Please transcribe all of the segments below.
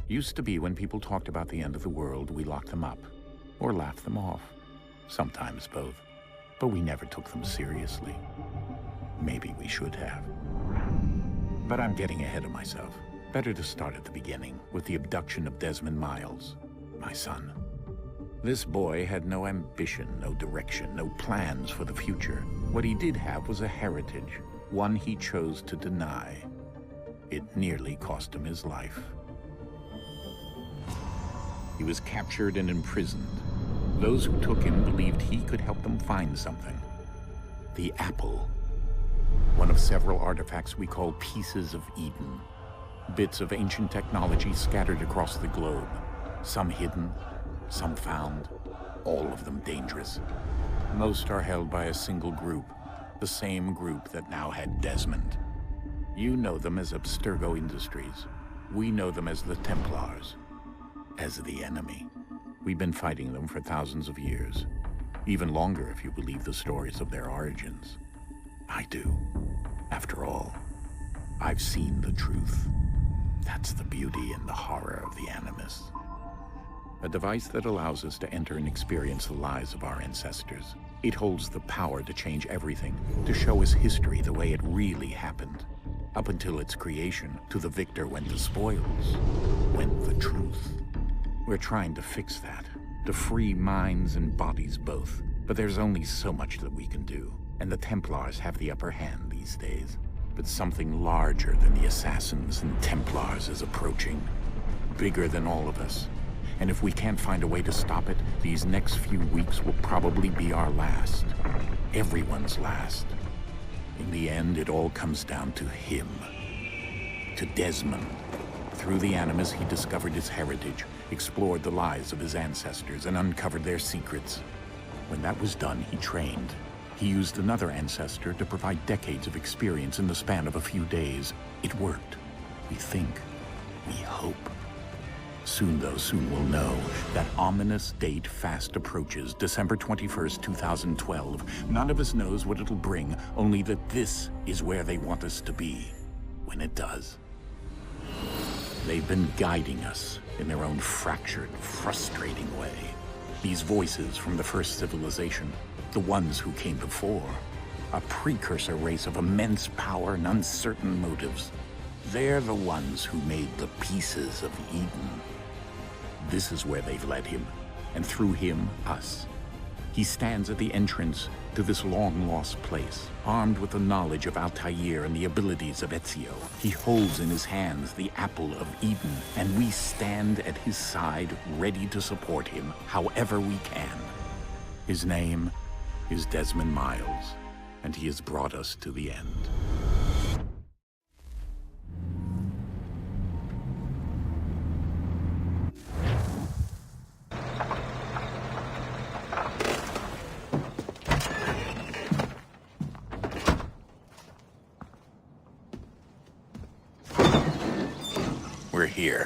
Used to be when people talked about the end of the world, we locked them up. Or laughed them off. Sometimes both. But we never took them seriously. Maybe we should have. But I'm getting ahead of myself. Better to start at the beginning, with the abduction of Desmond Miles, my son. This boy had no ambition, no direction, no plans for the future. What he did have was a heritage, one he chose to deny. It nearly cost him his life. He was captured and imprisoned. Those who took him believed he could help them find something. The apple. One of several artifacts we call pieces of Eden. Bits of ancient technology scattered across the globe. Some hidden, some found, all of them dangerous. Most are held by a single group, the same group that now had Desmond. You know them as Abstergo Industries. We know them as the Templars, as the enemy. We've been fighting them for thousands of years, even longer if you believe the stories of their origins. I do. After all, I've seen the truth. That's the beauty and the horror of the Animus. A device that allows us to enter and experience the lives of our ancestors. It holds the power to change everything, to show us history the way it really happened. Up until its creation, to the victor went the spoils, went the truth. We're trying to fix that, to free minds and bodies both. But there's only so much that we can do, and the Templars have the upper hand these days. But something larger than the Assassins and Templars is approaching, bigger than all of us. And if we can't find a way to stop it, these next few weeks will probably be our last. Everyone's last. In the end, it all comes down to him. To Desmond. Through the Animus, he discovered his heritage, explored the lives of his ancestors, and uncovered their secrets. When that was done, he trained. He used another ancestor to provide decades of experience in the span of a few days. It worked. We think. We hope. Soon, though, soon we'll know. That ominous date fast approaches, December 21st, 2012. None of us knows what it'll bring, only that this is where they want us to be, when it does. They've been guiding us in their own fractured, frustrating way. These voices from the first civilization, the ones who came before, a precursor race of immense power and uncertain motives. They're the ones who made the pieces of Eden. This is where they've led him, and through him, us. He stands at the entrance to this long-lost place, armed with the knowledge of Altair and the abilities of Ezio. He holds in his hands the apple of Eden, and we stand at his side, ready to support him however we can. His name is Desmond Miles, and he has brought us to the end. We're here.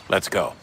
Let's go.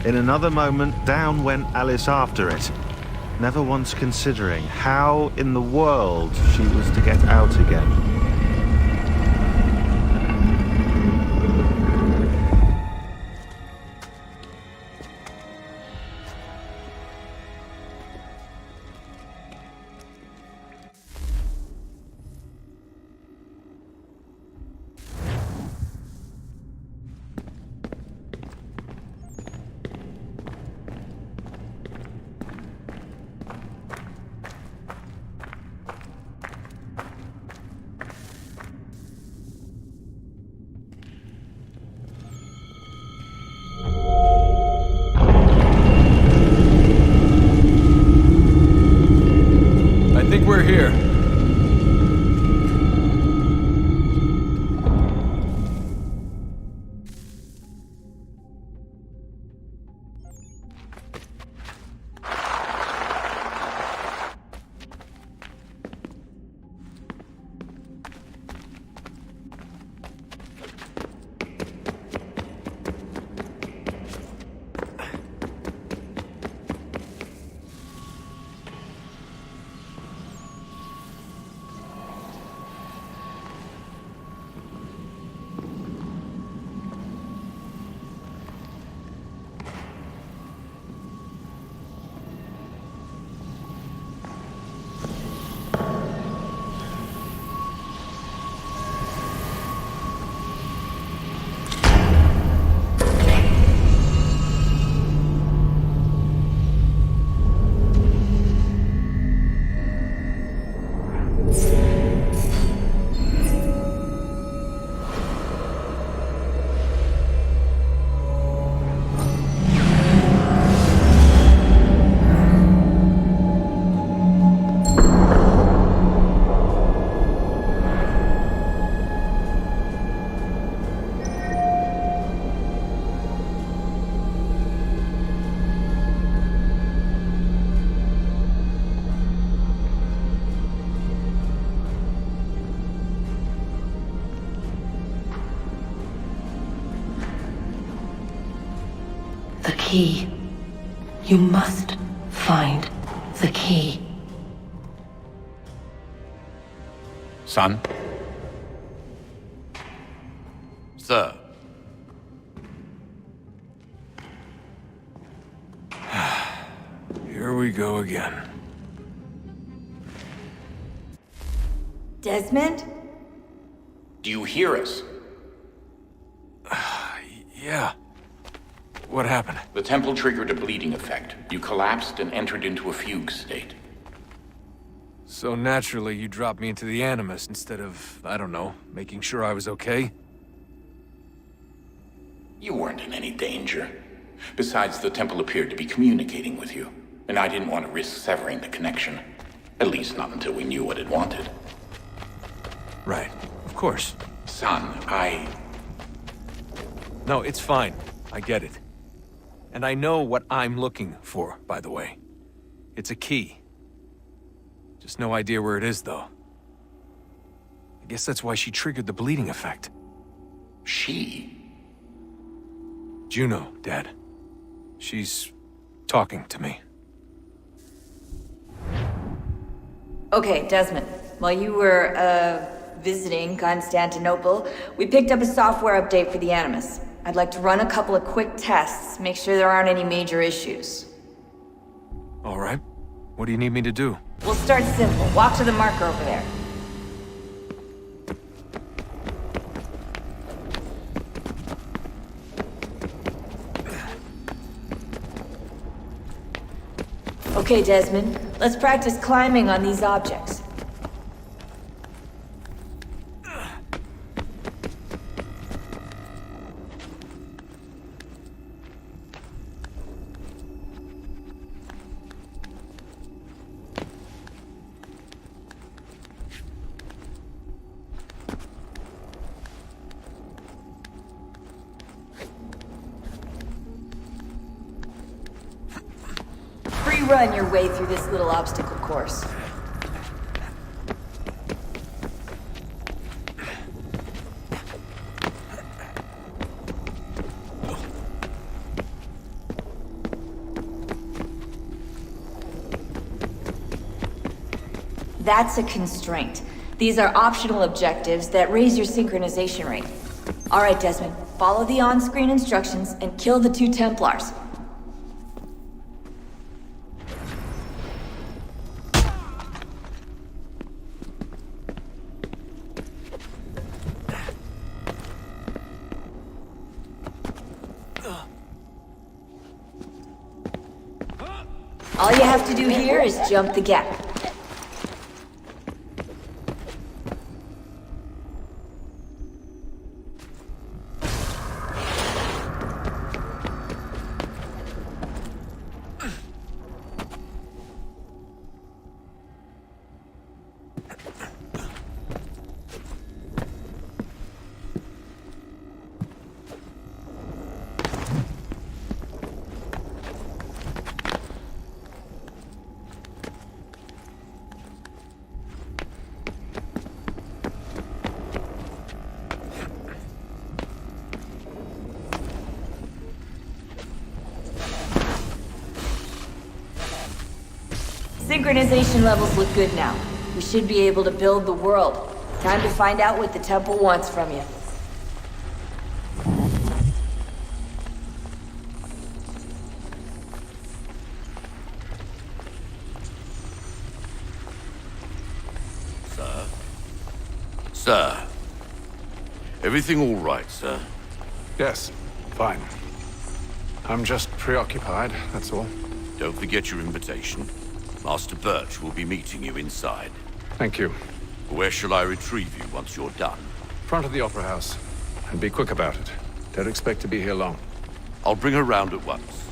In another moment, down went Alice after it. never once considering how in the world she was to get out again. We're here. The key. You must find the key. Son? Sir. Here we go again. Desmond? Do you hear us? Yeah. What happened? The temple triggered a bleeding effect. You collapsed and entered into a fugue state. So naturally, you dropped me into the Animus instead of, I don't know, making sure I was okay? You weren't in any danger. Besides, the temple appeared to be communicating with you, and I didn't want to risk severing the connection. At least not until we knew what it wanted. Right. Of course. Son, No, it's fine. I get it. And I know what I'm looking for, by the way. It's a key. Just no idea where it is, though. I guess that's why she triggered the bleeding effect. She? Juno, Dad. She's talking to me. Okay, Desmond. While you were, visiting Constantinople, we picked up a software update for the Animus. I'd like to run a couple of quick tests, make sure there aren't any major issues. All right. What do you need me to do? We'll start simple. Walk to the marker over there. Okay, Desmond. Let's practice climbing on these objects. Run your way through this little obstacle course. That's a constraint. These are optional objectives that raise your synchronization rate. Alright, Desmond. Follow the on-screen instructions and kill the 2 Templars. All you have to do here is jump the gap. Synchronization levels look good now. We should be able to build the world. Time to find out what the temple wants from you. Sir? Sir? Everything all right, sir? Yes, fine. I'm just preoccupied, that's all. Don't forget your invitation. Master Birch will be meeting you inside. Thank you. Where shall I retrieve you once you're done? Front of the Opera House. And be quick about it. Don't expect to be here long. I'll bring her round at once.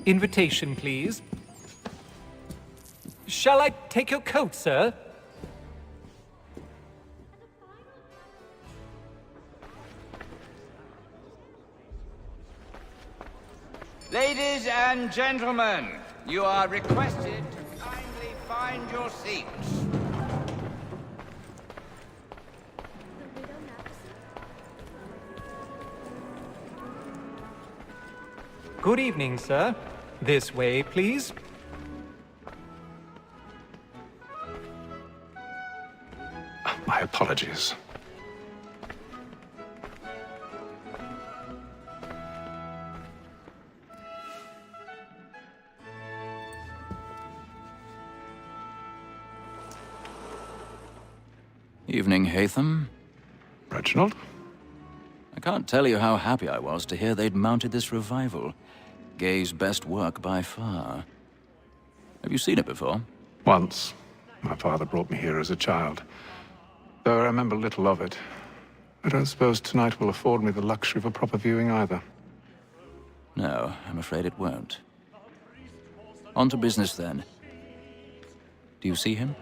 Invitation, please. Shall I take your coat, sir? Ladies and gentlemen, you are requested to kindly find your seats. Good evening, sir. This way, please. My apologies. Evening, Hatham. Reginald? I can't tell you how happy I was to hear they'd mounted this revival. Gay's best work by far. Have you seen it before? Once. My father brought me here as a child. Though I remember little of it. I don't suppose tonight will afford me the luxury of a proper viewing either. No, I'm afraid it won't. On to business then. Do you see him?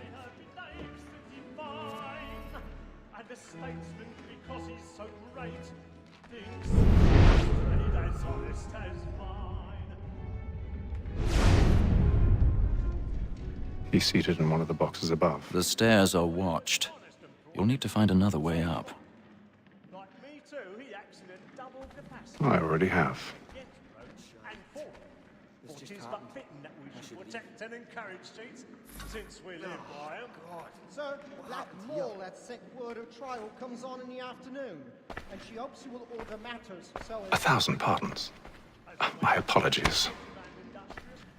He's seated in one of the boxes above. The stairs are watched. You'll need to find another way up. I already have. Since we live by him. So, that Mall, that sick word of trial comes on in the afternoon, and she hopes you will order matters so as... 1,000 pardons. My apologies.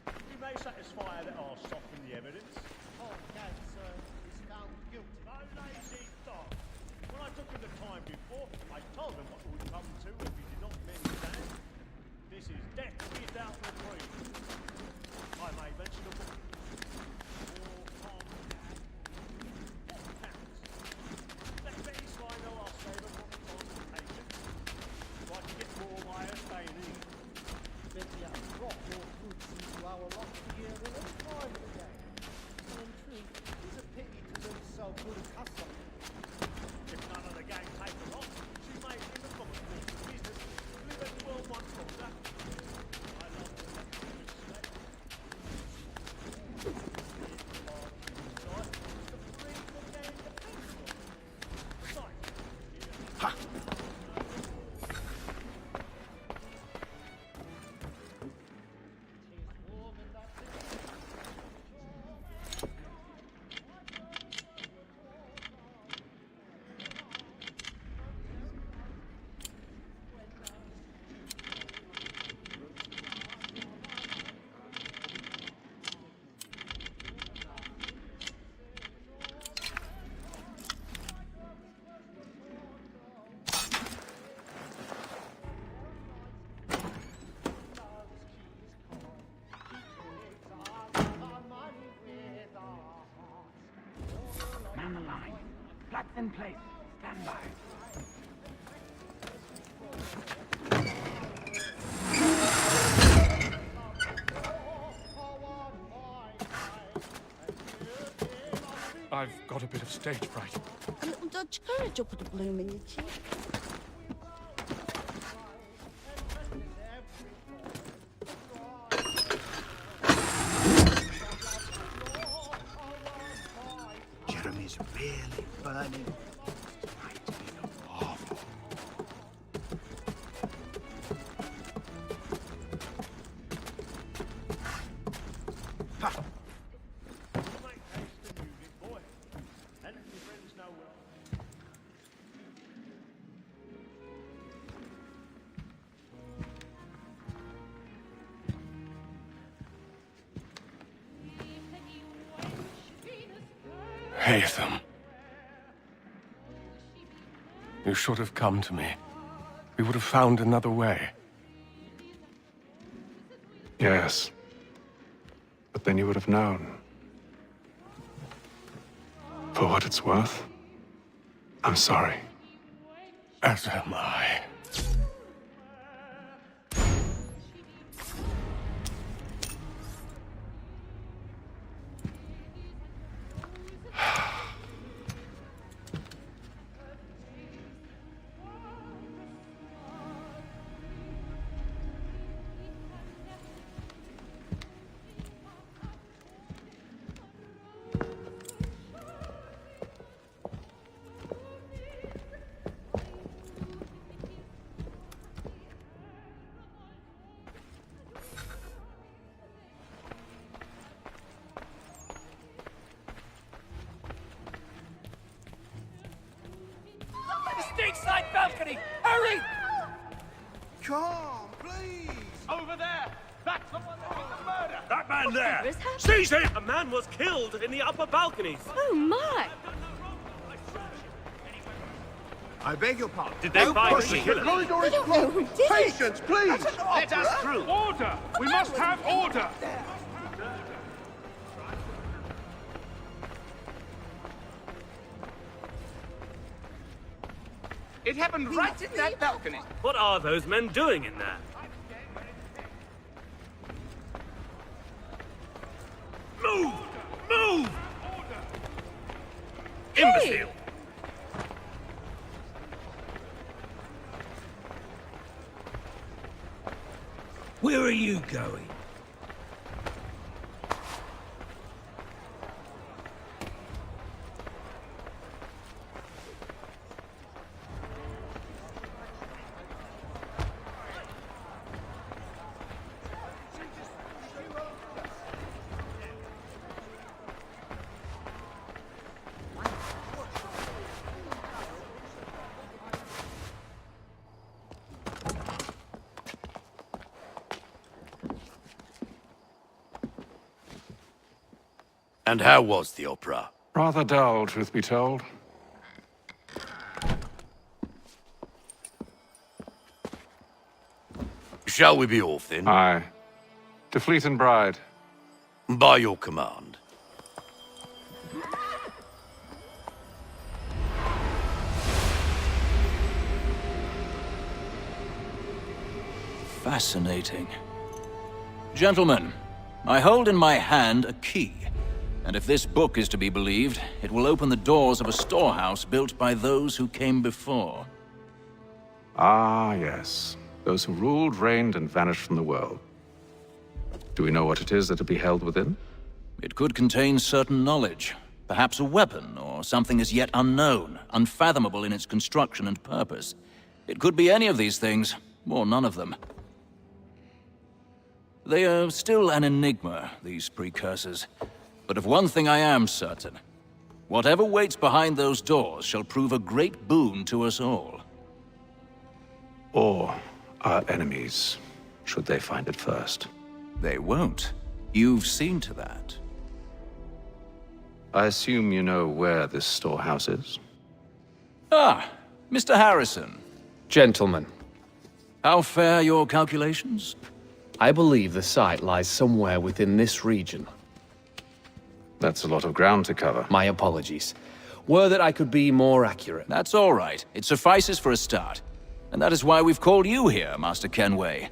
You may satisfy that I'll soften the evidence. Oh, yes, sir. He's found guilty. No lazy dog. When I took him the time before, I told him what it would come to if he did not mend his hand. This is death without reprieve. I may mention a book. on the line. Flats in place. Stand by. I've got a bit of stage fright. A little dodge courage will put a bloom in your cheek. Jeremy's really burning. Haytham. You should have come to me. We would have found another way. Yes. But then you would have known. For what it's worth, I'm sorry. As am I. Stateside balcony! Hurry! Come, please! Over there! That's the one that did the murder! That man there! Seize him! A man was killed in the upper balconies. Oh my! I beg your pardon. Did they find the killer? I don't know who did Patience, please! Let us through! Order! We must have order! It happened right in that balcony. What are those men doing in there? Move! Move! Imbecile! Where are you going? And how was the opera? Rather dull, truth be told. Shall we be off then? Aye. To Fleet and Bride. By your command. Fascinating. Gentlemen, I hold in my hand a key. And if this book is to be believed, it will open the doors of a storehouse built by those who came before. Ah, yes. Those who ruled, reigned, and vanished from the world. Do we know what it is that will be held within? It could contain certain knowledge. Perhaps a weapon, or something as yet unknown, unfathomable in its construction and purpose. It could be any of these things, or none of them. They are still an enigma, these precursors. But of one thing I am certain. Whatever waits behind those doors shall prove a great boon to us all. Or our enemies, should they find it first. They won't. You've seen to that. I assume you know where this storehouse is? Ah, Mr. Harrison. Gentlemen. How fare your calculations? I believe the site lies somewhere within this region. That's a lot of ground to cover. My apologies. were that I could be more accurate. That's all right. It suffices for a start. And that is why we've called you here, Master Kenway.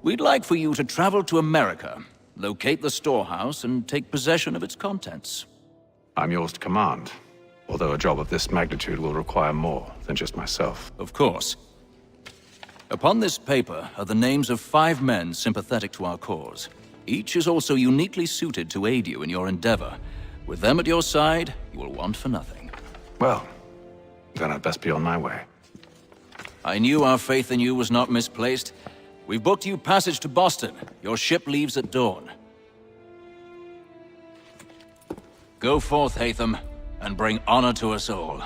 We'd like for you to travel to America, locate the storehouse, and take possession of its contents. I'm yours to command, although a job of this magnitude will require more than just myself. Of course. Upon this paper are the names of 5 men sympathetic to our cause. Each is also uniquely suited to aid you in your endeavor. With them at your side, you will want for nothing. Well, then I'd best be on my way. I knew our faith in you was not misplaced. We've booked you passage to Boston. Your ship leaves at dawn. Go forth, Hatham, and bring honor to us all.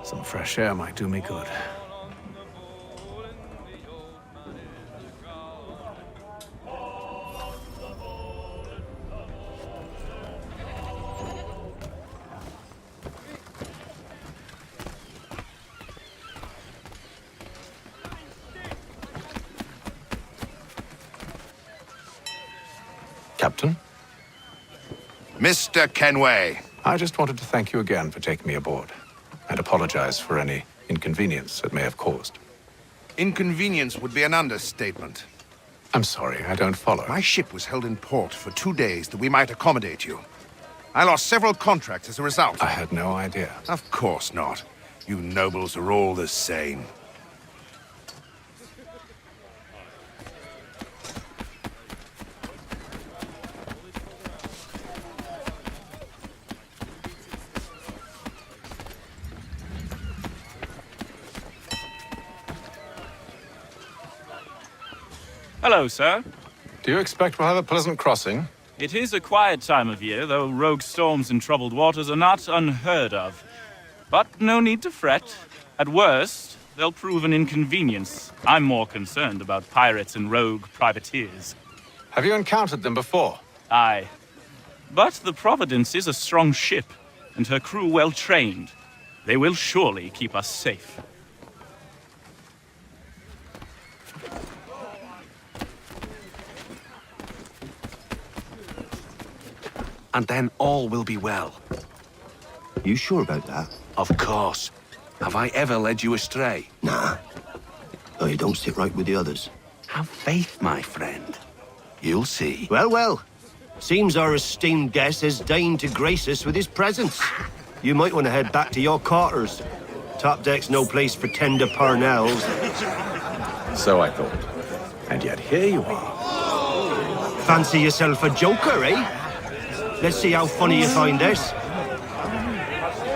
Some fresh air might do me good. Captain? Mr. Kenway. I just wanted to thank you again for taking me aboard, and apologize for any inconvenience it may have caused. Inconvenience would be an understatement. I'm sorry, I don't follow. My ship was held in port for 2 days that we might accommodate you. I lost several contracts as a result. I had no idea. Of course not. You nobles are all the same. Hello, sir. Do you expect we'll have a pleasant crossing? It is a quiet time of year, though rogue storms in troubled waters are not unheard of. But no need to fret. At worst, they'll prove an inconvenience. I'm more concerned about pirates and rogue privateers. Have you encountered them before? Aye. But the Providence is a strong ship, and her crew well trained. They will surely keep us safe. And then all will be well. You sure about that? Of course. Have I ever led you astray? Nah. Oh, you don't sit right with the others. Have faith, my friend. You'll see. Well, well. Seems our esteemed guest has deigned to grace us with his presence. You might want to head back to your quarters. Top deck's no place for tender parnells. So I thought. And yet here you are. Fancy yourself a joker, eh? Let's see how funny you find this.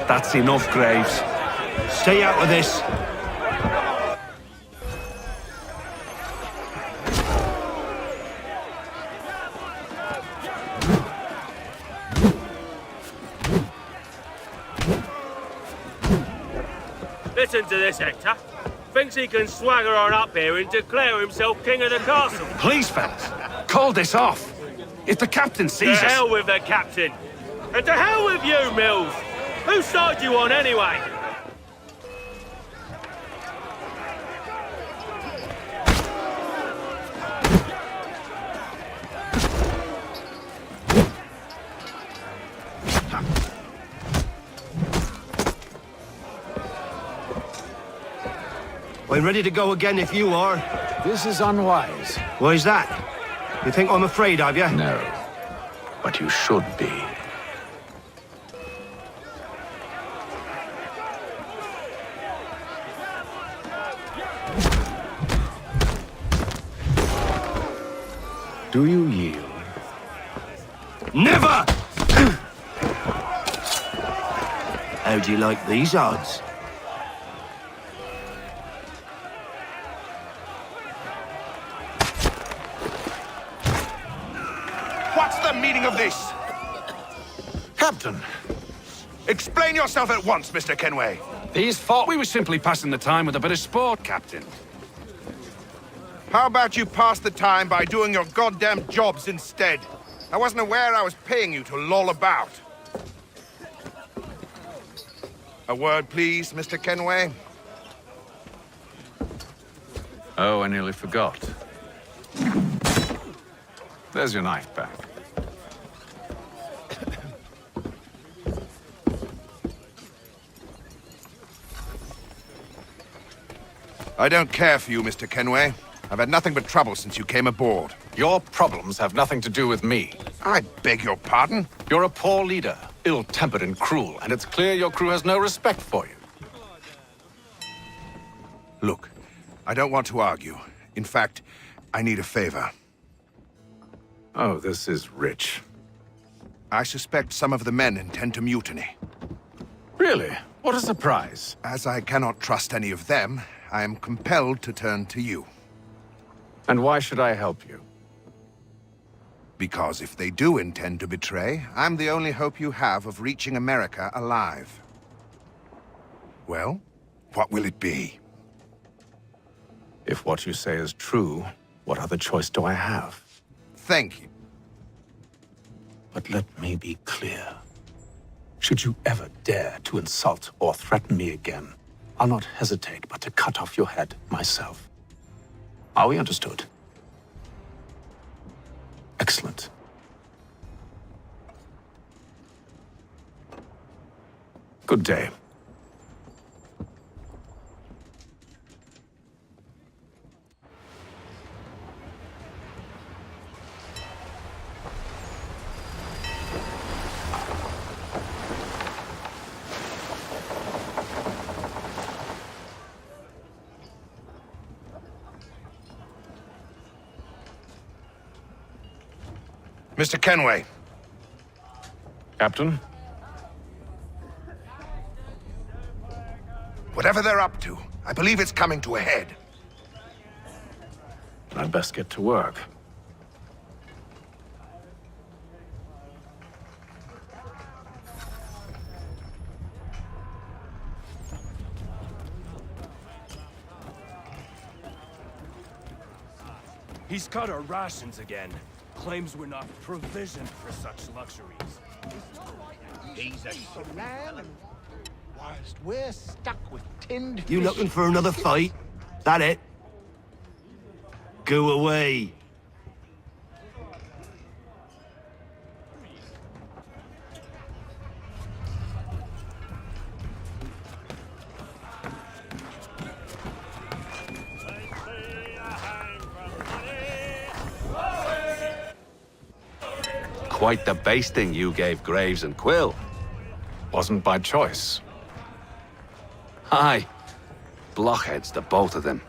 That's enough, Graves. Stay out of this. Listen to this, Hector. Thinks he can swagger on up here and declare himself king of the castle. Please, fellas, call this off. If the captain sees us... To hell with the captain. And to hell with you, Mills. Whose side you on, anyway? I'm ready to go again if you are. This is unwise. Why's that? You think I'm afraid of you? No. But you should be. Do you yield? Never! How'd you like these odds? What's the meaning of this? Captain, Explain yourself at once, Mr. Kenway. these thought we were simply passing the time with a bit of sport, Captain. How about you pass the time by doing your goddamn jobs instead? I wasn't aware I was paying you to loll about. A word, please, Mr. Kenway. Oh, I nearly forgot. There's your knife back. I don't care for you, Mr. Kenway. I've had nothing but trouble since you came aboard. Your problems have nothing to do with me. I beg your pardon? You're a poor leader, ill-tempered and cruel, and it's clear your crew has no respect for you. Look, I don't want to argue. In fact, I need a favor. Oh, this is rich. I suspect some of the men intend to mutiny. Really? What a surprise. As I cannot trust any of them, I am compelled to turn to you. And why should I help you? Because if they do intend to betray, I'm the only hope you have of reaching America alive. Well, what will it be? If what you say is true, what other choice do I have? Thank you. But let me be clear. Should you ever dare to insult or threaten me again, I'll not hesitate but to cut off your head myself. Are we understood? Excellent. Good day. Mr. Kenway. Captain? Whatever they're up to, I believe it's coming to a head. I'd best get to work. He's cut our rations again. Claims we're not provisioned for such luxuries. He's a man, and whilst we're stuck with tinned You fish- looking for another fight? That it? Go away. Quite the basting you gave Graves and Quill. Wasn't by choice. Aye. Blockheads, the both of them.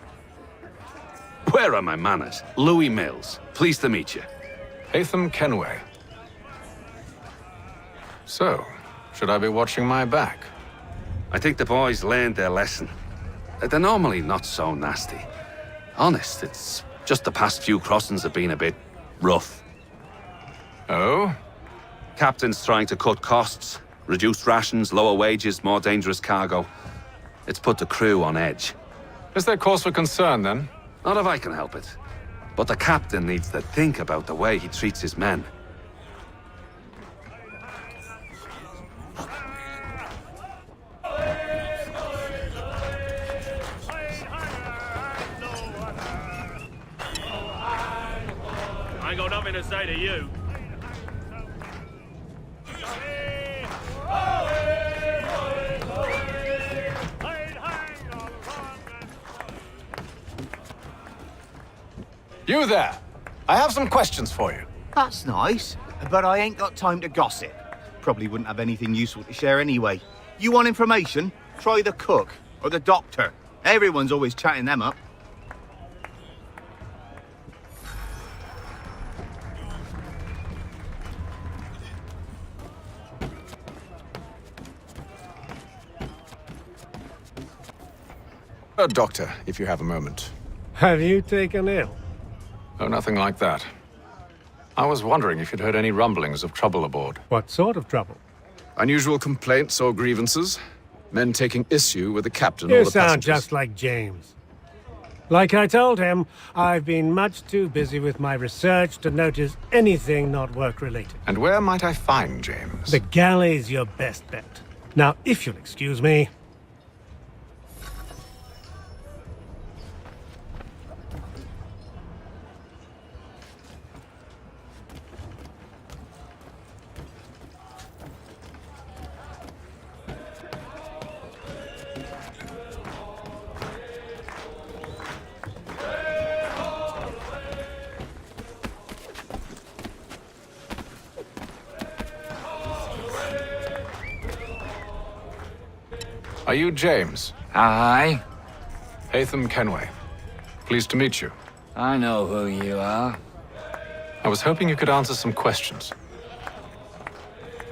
Where are my manners? Louis Mills. Pleased to meet you. Hatham Kenway. So, should I be watching my back? I think the boys learned their lesson. They're normally not so nasty. Honest, it's just the past few crossings have been a bit rough. Oh? Captain's trying to cut costs, reduce rations, lower wages, more dangerous cargo. It's put the crew on edge. Is there cause for concern, then? Not if I can help it. But the captain needs to think about the way he treats his men. I ain't got nothing to say to you. You there! I have some questions for you. That's nice, but I ain't got time to gossip. Probably wouldn't have anything useful to share anyway. You want information? Try the cook or the doctor. Everyone's always chatting them up. Doctor, if you have a moment. Have you taken ill? Oh, nothing like that. I was wondering if you'd heard any rumblings of trouble aboard. What sort of trouble? Unusual complaints or grievances? Men taking issue with the captain You or the sound passengers? just like James. Like I told him, I've been much too busy with my research to notice anything not work-related. And where might I find James? The galley's your best bet. Now, if you'll excuse me... Are you James? Aye. Haytham Kenway. Pleased to meet you. I know who you are. I was hoping you could answer some questions.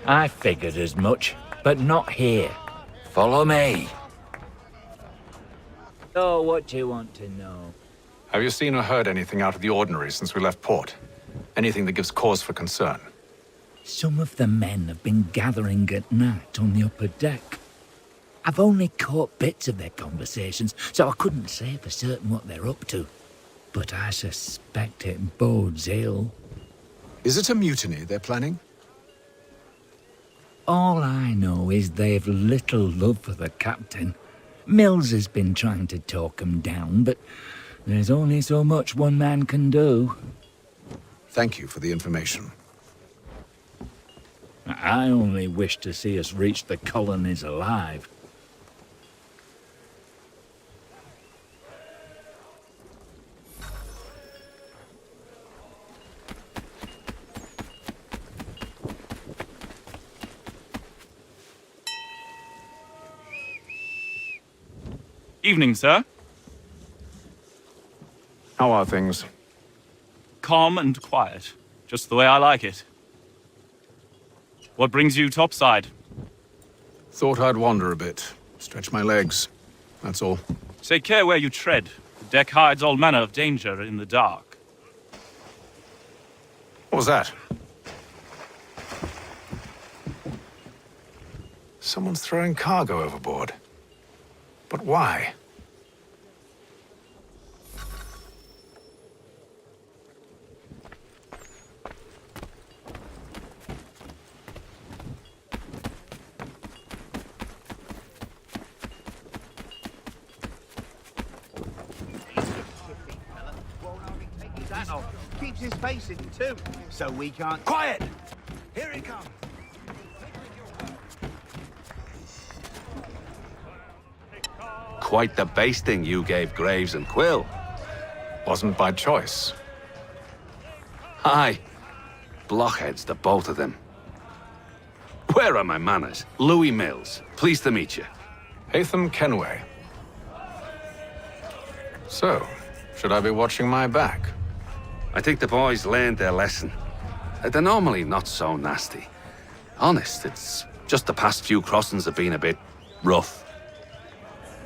I figured as much, but not here. Follow me. So, what do you want to know? Have you seen or heard anything out of the ordinary since we left port? Anything that gives cause for concern? Some of the men have been gathering at night on the upper deck. I've only caught bits of their conversations, so I couldn't say for certain what they're up to. But I suspect it bodes ill. Is it a mutiny they're planning? All I know is they've little love for the captain. Mills has been trying to talk him down, but there's only so much one man can do. Thank you for the information. I only wish to see us reach the colonies alive. Evening, sir. How are things? Calm and quiet. Just the way I like it. What brings you topside? Thought I'd wander a bit. Stretch my legs. That's all. Take care where you tread. The deck hides all manner of danger in the dark. What was that? Someone's throwing cargo overboard. But why? Keeps his face in too, so we can't... Quiet! Here he comes. Quite the basting you gave Graves and Quill. Wasn't by choice. Aye. Blockheads, the both of them. Where are my manners? Louis Mills. Pleased to meet you. Haytham Kenway. So, should I be watching my back? I think the boys learned their lesson. They're normally not so nasty. Honest, it's just the past few crossings have been a bit rough.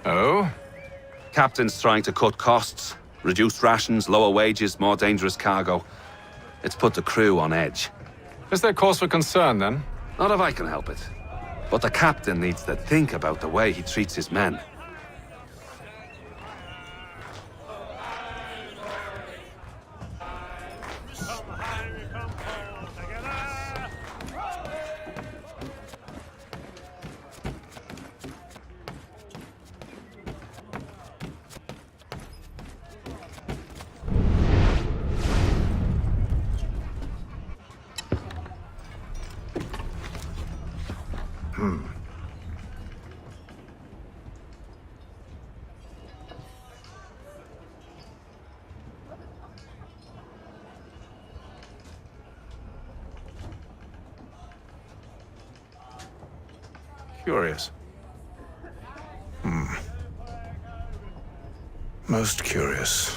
Oh? Captain's trying to cut costs. Reduced rations, lower wages, more dangerous cargo. It's put the crew on edge. Is there cause for concern, then? Not if I can help it. But the captain needs to think about the way he treats his men. Curious. Most curious.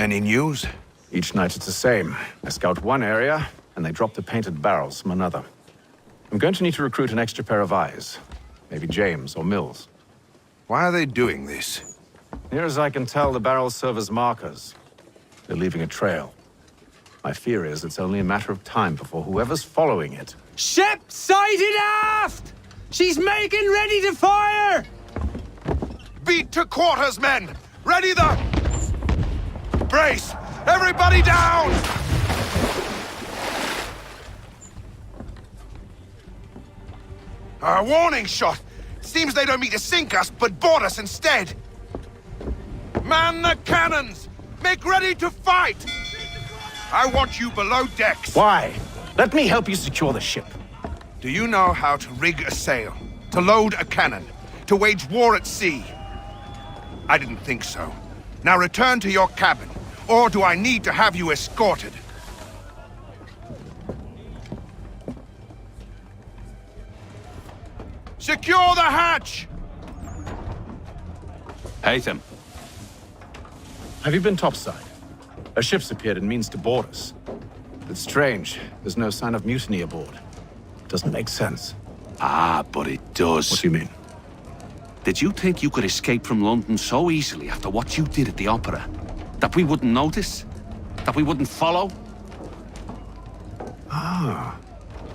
Any news? Each night it's the same. I scout one area, and they drop the painted barrels from another. I'm going to need to recruit an extra pair of eyes. Maybe James or Mills. Why are they doing this? Near as I can tell, the barrels serve as markers. They're leaving a trail. My fear is it's only a matter of time before whoever's following it... Ship sighted aft! She's making ready to fire! Beat to quarters, men! Ready the... Brace! Everybody down! A warning shot! Seems they don't mean to sink us, but board us instead! Man the cannons! Make ready to fight! I want you below decks! Why? Let me help you secure the ship. Do you know how to rig a sail? To load a cannon? To wage war at sea? I didn't think so. Now return to your cabin, or do I need to have you escorted? Secure the hatch! Haytham. Have you been topside? A ship's appeared and means to board us. It's strange. There's no sign of mutiny aboard. Doesn't make sense. Ah, but it does. What do you mean? Did you think you could escape from London so easily after what you did at the opera? That we wouldn't notice? That we wouldn't follow? Ah.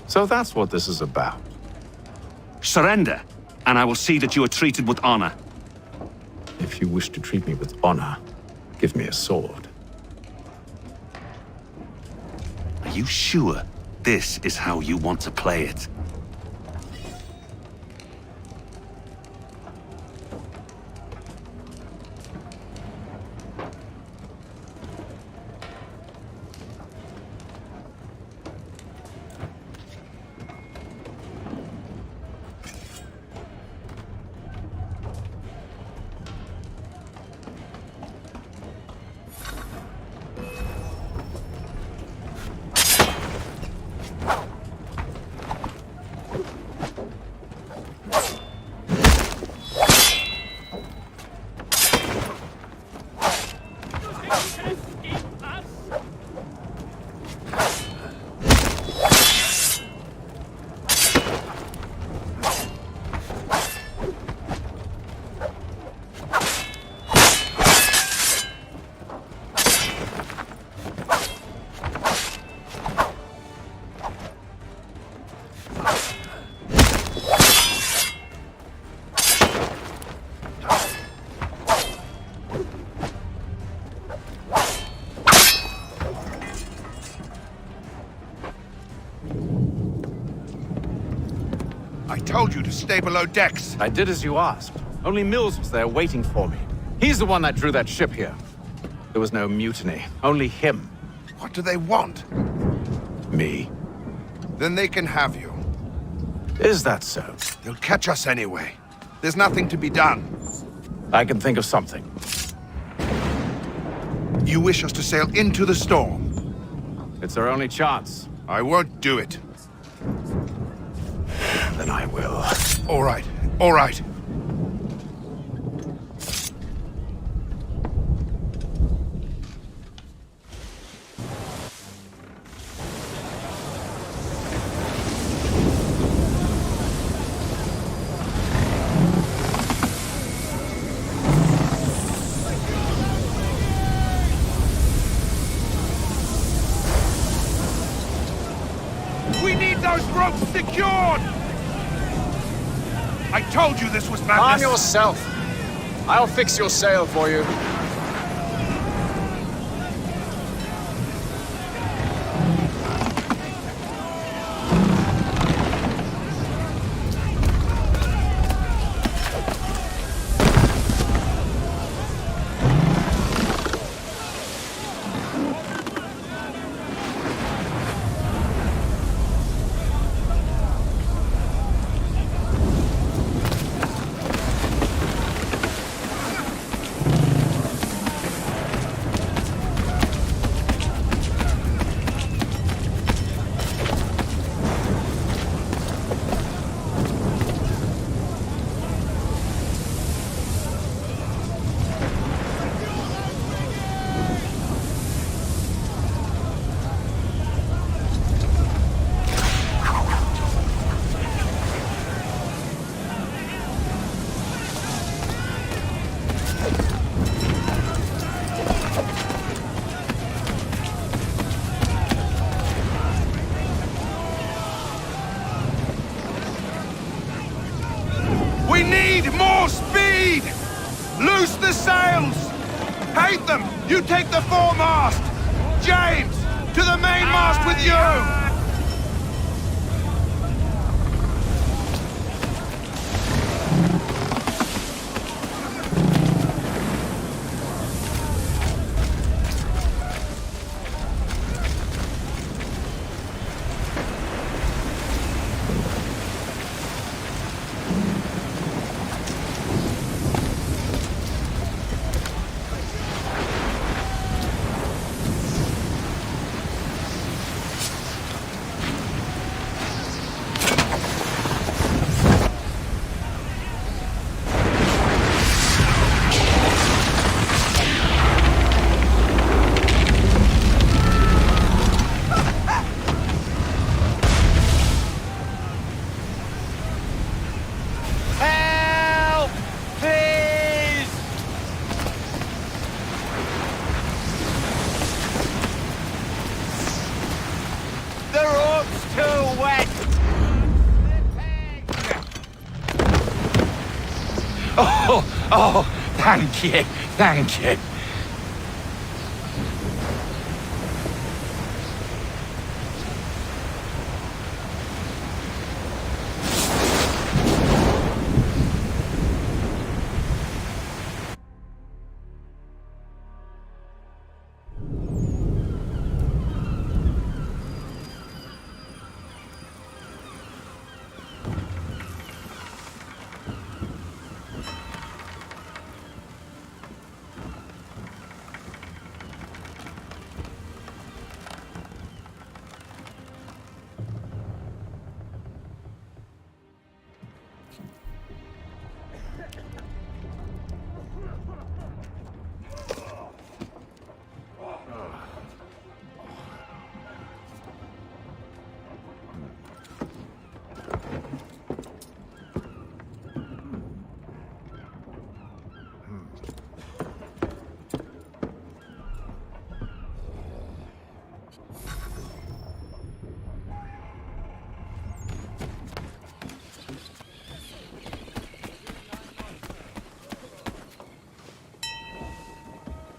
So that's what this is about. Surrender, and I will see that you are treated with honor. If you wish to treat me with honor, give me a sword. Are you sure this is how you want to play it? I told you to stay below decks. I did as you asked. Only Mills was there waiting for me. He's the one that drew that ship here. There was no mutiny, only him. What do they want? Me. Then they can have you. Is that so? They'll catch us anyway. There's nothing to be done. I can think of something. You wish us to sail into the storm? It's our only chance. I won't do it. Then I will. All right, all right. We need those ropes secured! I told you this was madness! Calm yourself. I'll fix your sail for you. Loose the sails! Hate them! You take the foremast! James, to the mainmast with you! Oh, thank you, thank you.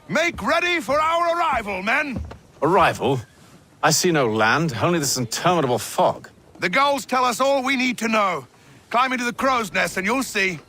Make ready for our arrival, men! Arrival? I see no land, only this interminable fog. The gulls tell us all we need to know. Climb into the crow's nest and you'll see.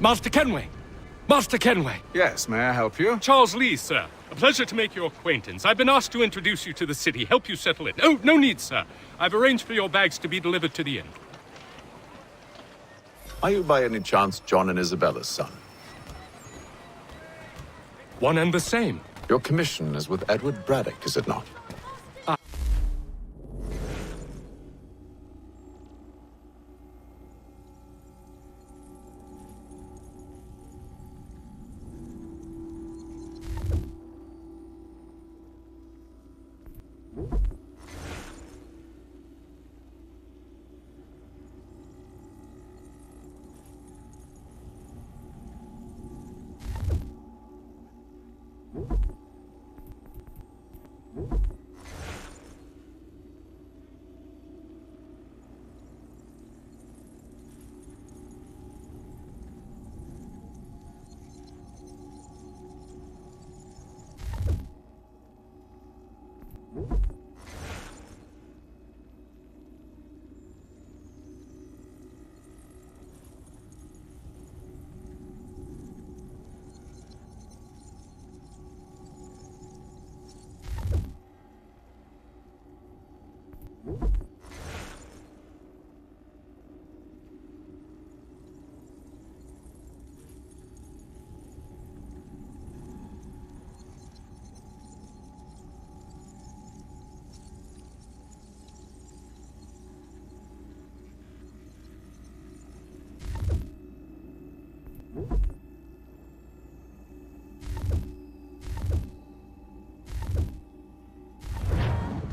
Master Kenway! Master Kenway! Yes, may I help you? Charles Lee, sir. A pleasure to make your acquaintance. I've been asked to introduce you to the city, help you settle in. Oh, no need, sir. I've arranged for your bags to be delivered to the inn. Are you by any chance John and Isabella's son? One and the same. Your commission is with Edward Braddock, is it not?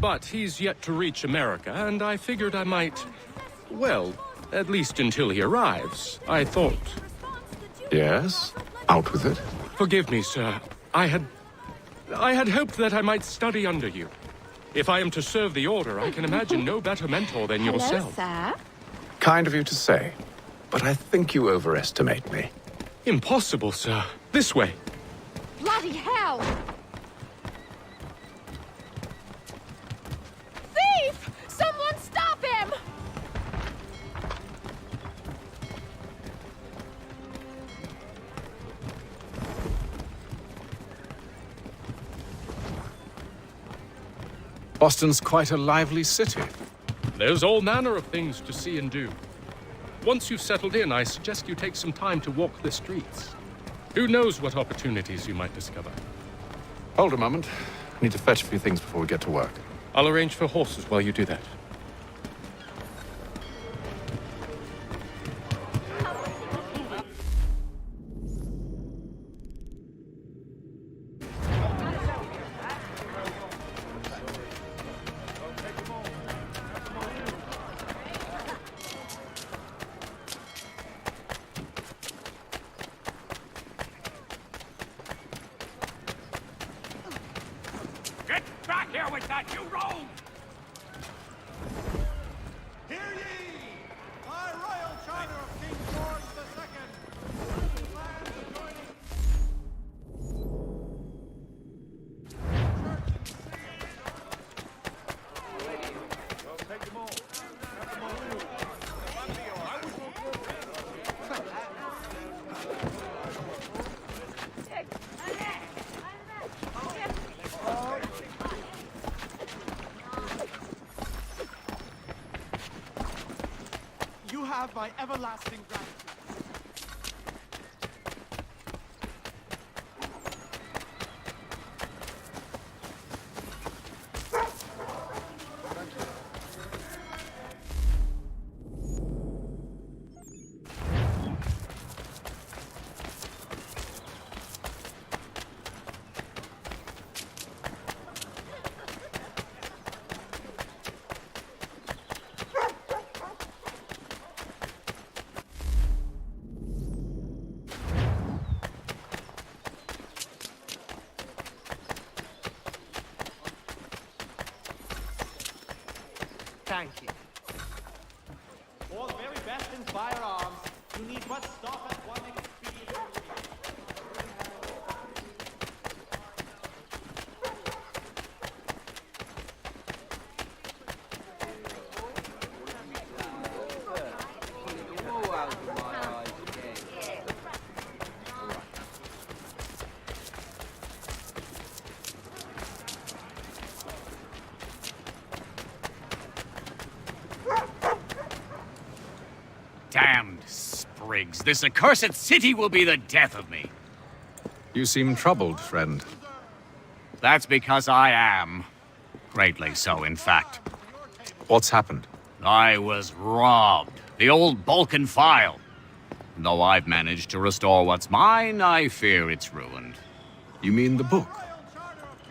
But he's yet to reach America, and I figured I might... Well, at least until he arrives, I thought. Yes? Out with it. Forgive me, sir. I had hoped that I might study under you. If I am to serve the Order, I can imagine no better mentor than yourself. Hello, sir. Kind of you to say, but I think you overestimate me. Impossible, sir. This way. Bloody hell! Thief! Someone stop him! Boston's quite a lively city. There's all manner of things to see and do. Once you've settled in, I suggest you take some time to walk the streets. Who knows what opportunities you might discover. Hold a moment. I need to fetch a few things before we get to work. I'll arrange for horses while you do that. Get back here with that, you rogue! Hear ye! By royal charter of King George II, lands adjoining You have my everlasting gratitude. Thank you. For the very best in firearms, you need but stop at one expedient. Damned sprigs. This accursed city will be the death of me. You seem troubled, friend. That's because I am. Greatly so, in fact. What's happened? I was robbed. The old Balkan file. Though I've managed to restore what's mine, I fear it's ruined. You mean the book?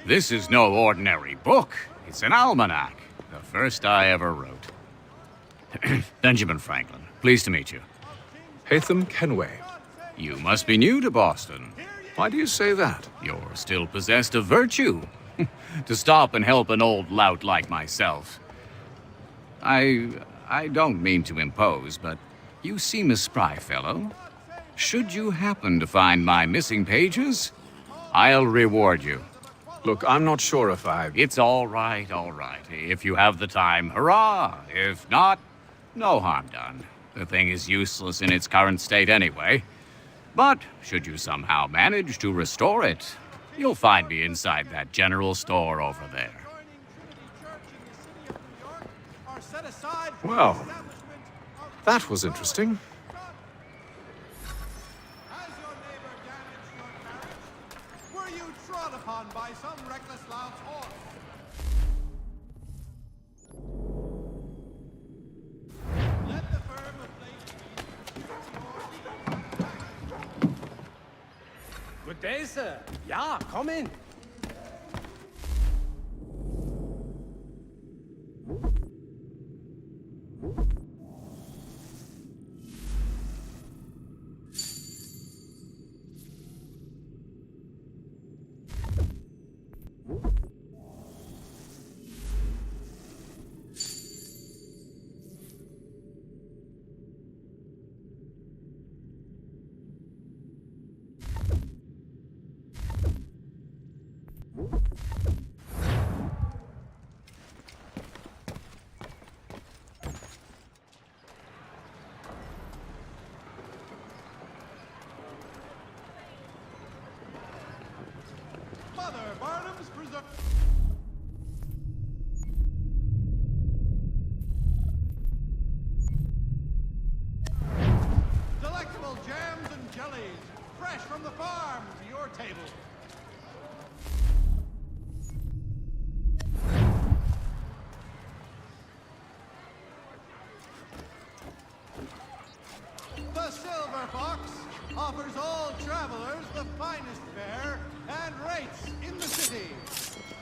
This is no ordinary book. It's an almanac. The first I ever wrote. Benjamin Franklin. Pleased to meet you. Hatham Kenway. You must be new to Boston. Why do you say that? You're still possessed of virtue. To stop and help an old lout like myself. I don't mean to impose, but you seem a spry fellow. Should you happen to find my missing pages, I'll reward you. Look, I'm not sure if I... It's all right, all right. If you have the time, hurrah! If not, no harm done. The thing is useless in its current state anyway. But should you somehow manage to restore it, you'll find me inside that general store over there. set aside for Well, the establishment of that was interesting. Has your neighbor damaged your carriage? Were you trod upon by some reckless loud's horse? Let the firm of Good day, sir. Yeah, come in. Mother Barnum's preserve. Delectable jams and jellies, fresh from the farm to your table. The Silver Fox offers all travelers the finest fare and rates in the city.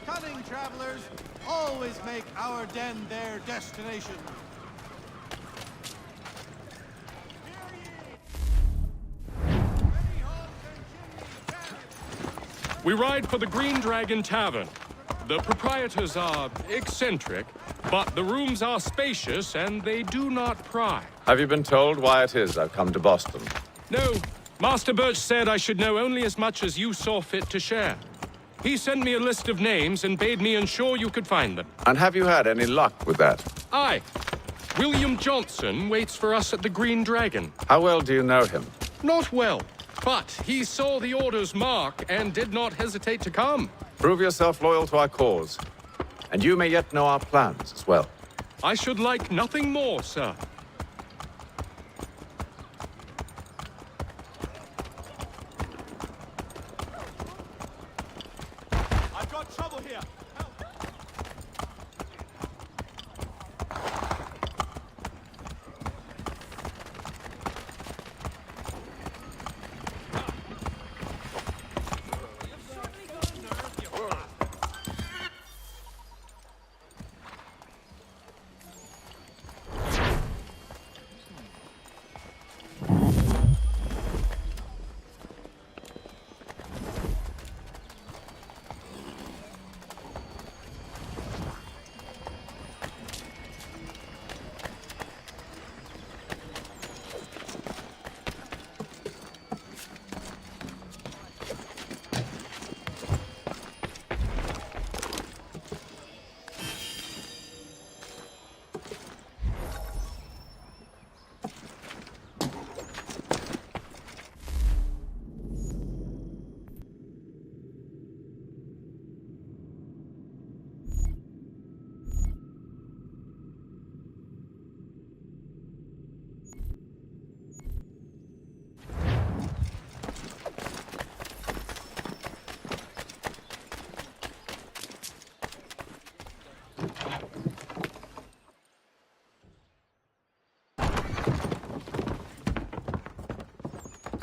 Cunning travelers always make our den their destination. We ride for the Green Dragon Tavern. The proprietors are eccentric, but the rooms are spacious and they do not pry. Have you been told why it is I've come to Boston? No, Master Birch said I should know only as much as you saw fit to share. He sent me a list of names and bade me ensure you could find them. And have you had any luck with that? Aye. William Johnson waits for us at the Green Dragon. How well do you know him? Not well, but he saw the order's mark and did not hesitate to come. Prove yourself loyal to our cause, and you may yet know our plans as well. I should like nothing more, sir. I've got trouble here. Help.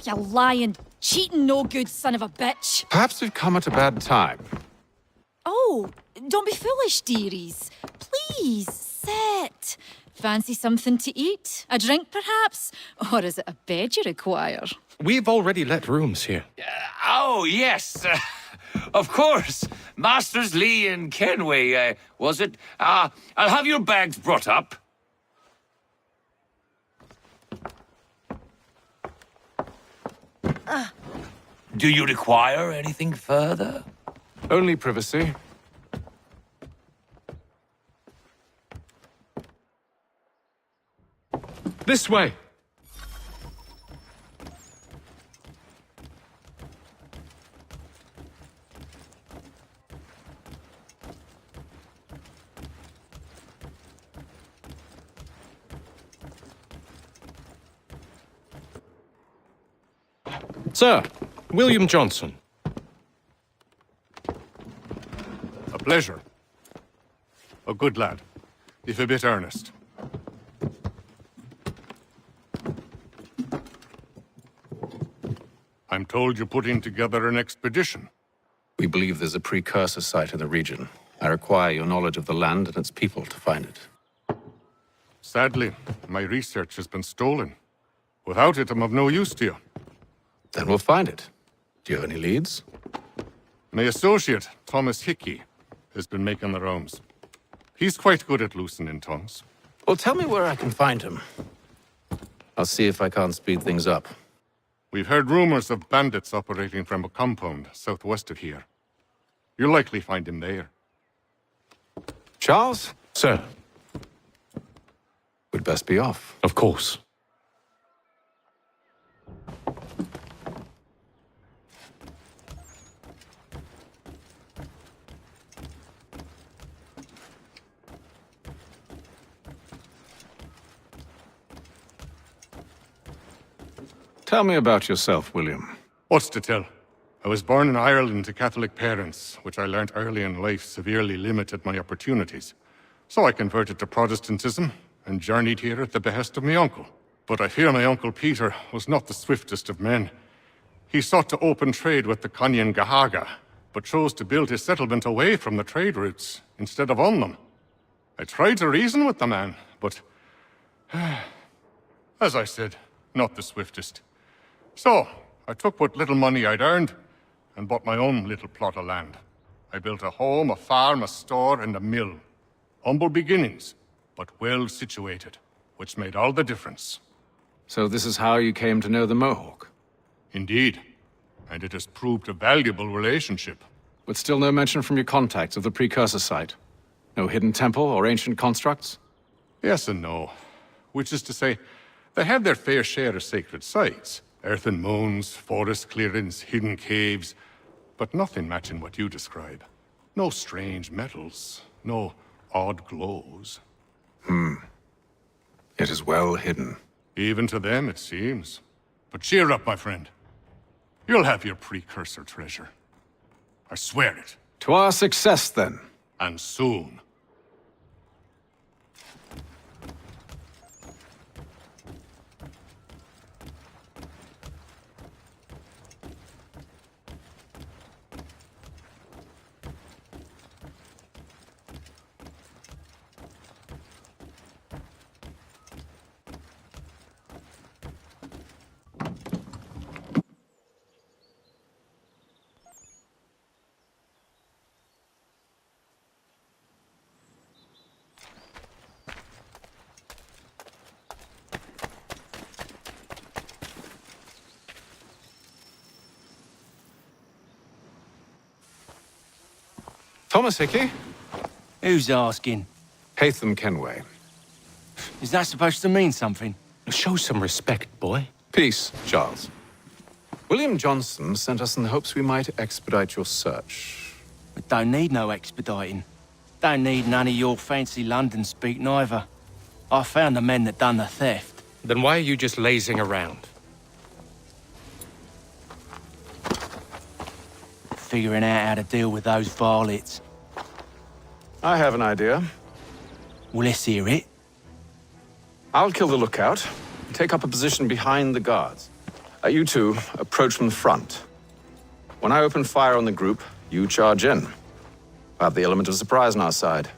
You lying, cheating, no good son of a bitch. Perhaps we've come at a bad time. Oh, don't be foolish, dearies. Please, sit. Fancy something to eat? A drink, perhaps? Or is it a bed you require? We've already let rooms here. Oh, yes. Of course. Masters Lee and Kenway, was it? I'll have your bags brought up. Do you require anything further? Only privacy. This way. Sir, William Johnson. A pleasure. A good lad, if a bit earnest. I'm told you're putting together an expedition. We believe there's a precursor site in the region. I require your knowledge of the land and its people to find it. Sadly, my research has been stolen. Without it, I'm of no use to you. Then we'll find it. Do you have any leads? My associate, Thomas Hickey, has been making the rounds. He's quite good at loosening tongues. Well, tell me where I can find him. I'll see if I can't speed things up. We've heard rumors of bandits operating from a compound southwest of here. You'll likely find him there. Charles? Sir. We'd best be off. Of course. Tell me about yourself, William. What's to tell? I was born in Ireland to Catholic parents, which I learnt early in life severely limited my opportunities. So I converted to Protestantism and journeyed here at the behest of my uncle. But I fear my uncle Peter was not the swiftest of men. He sought to open trade with the Conyan Gahaga, but chose to build his settlement away from the trade routes instead of on them. I tried to reason with the man, but as I said, not the swiftest. So, I took what little money I'd earned and bought my own little plot of land. I built a home, a farm, a store, and a mill. Humble beginnings, but well situated, which made all the difference. So this is how you came to know the Mohawk? Indeed, and it has proved a valuable relationship. But still no mention from your contacts of the precursor site? No hidden temple or ancient constructs? Yes and no. Which is to say, they have their fair share of sacred sites. Earthen mounds, forest clearings, hidden caves, but nothing matching what you describe. No strange metals, no odd glows. It is well hidden. Even to them, it seems. But cheer up, my friend. You'll have your precursor treasure. I swear it. To our success, then. And soon. Thomas Hickey? Who's asking? Haytham Kenway. Is that supposed to mean something? Show some respect, boy. Peace, Charles. William Johnson sent us in the hopes we might expedite your search. We don't need no expediting. Don't need none of your fancy London speak neither. I found the men that done the theft. Then why are you just lazing around? Figuring out how to deal with those varlets. I have an idea. Well, let's hear it. I'll kill the lookout, take up a position behind the guards. You two approach from the front. When I open fire on the group, you charge in. We'll have the element of surprise on our side.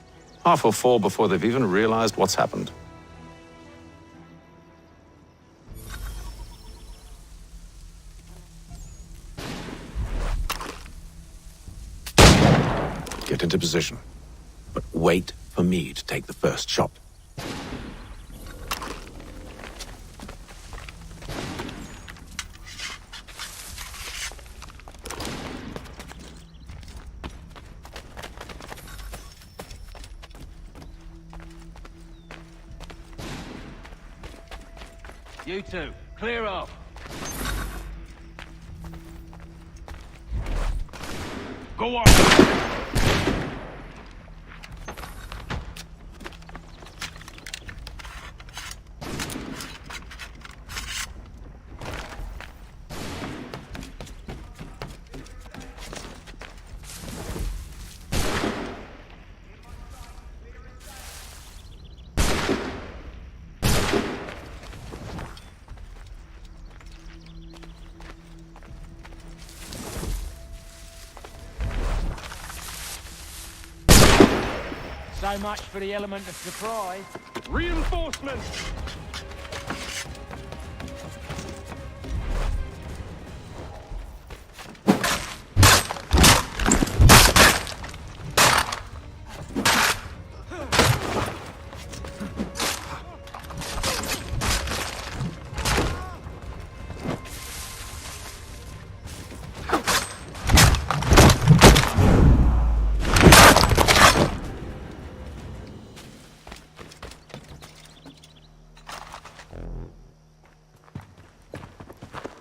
Half will fall before they've even realized what's happened. Get into position, but wait for me to take the first shot. You two, clear off. Go on! So much for the element of surprise. Reinforcements!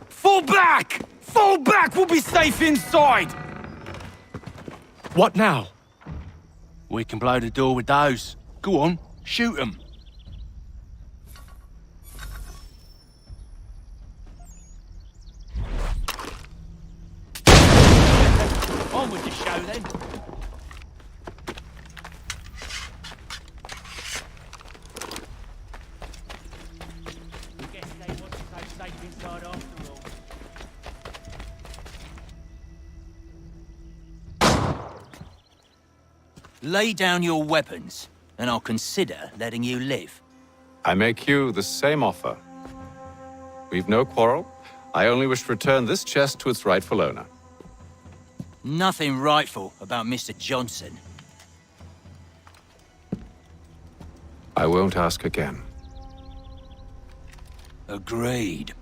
Fall back! Fall back! We'll be safe inside! What now? We can blow the door with those. Go on, shoot them. On with the show then. Guess they wasn't so safe inside after all. Lay down your weapons, and I'll consider letting you live. I make you the same offer. We've no quarrel. I only wish to return this chest to its rightful owner. Nothing rightful about Mr. Johnson. I won't ask again. Agreed.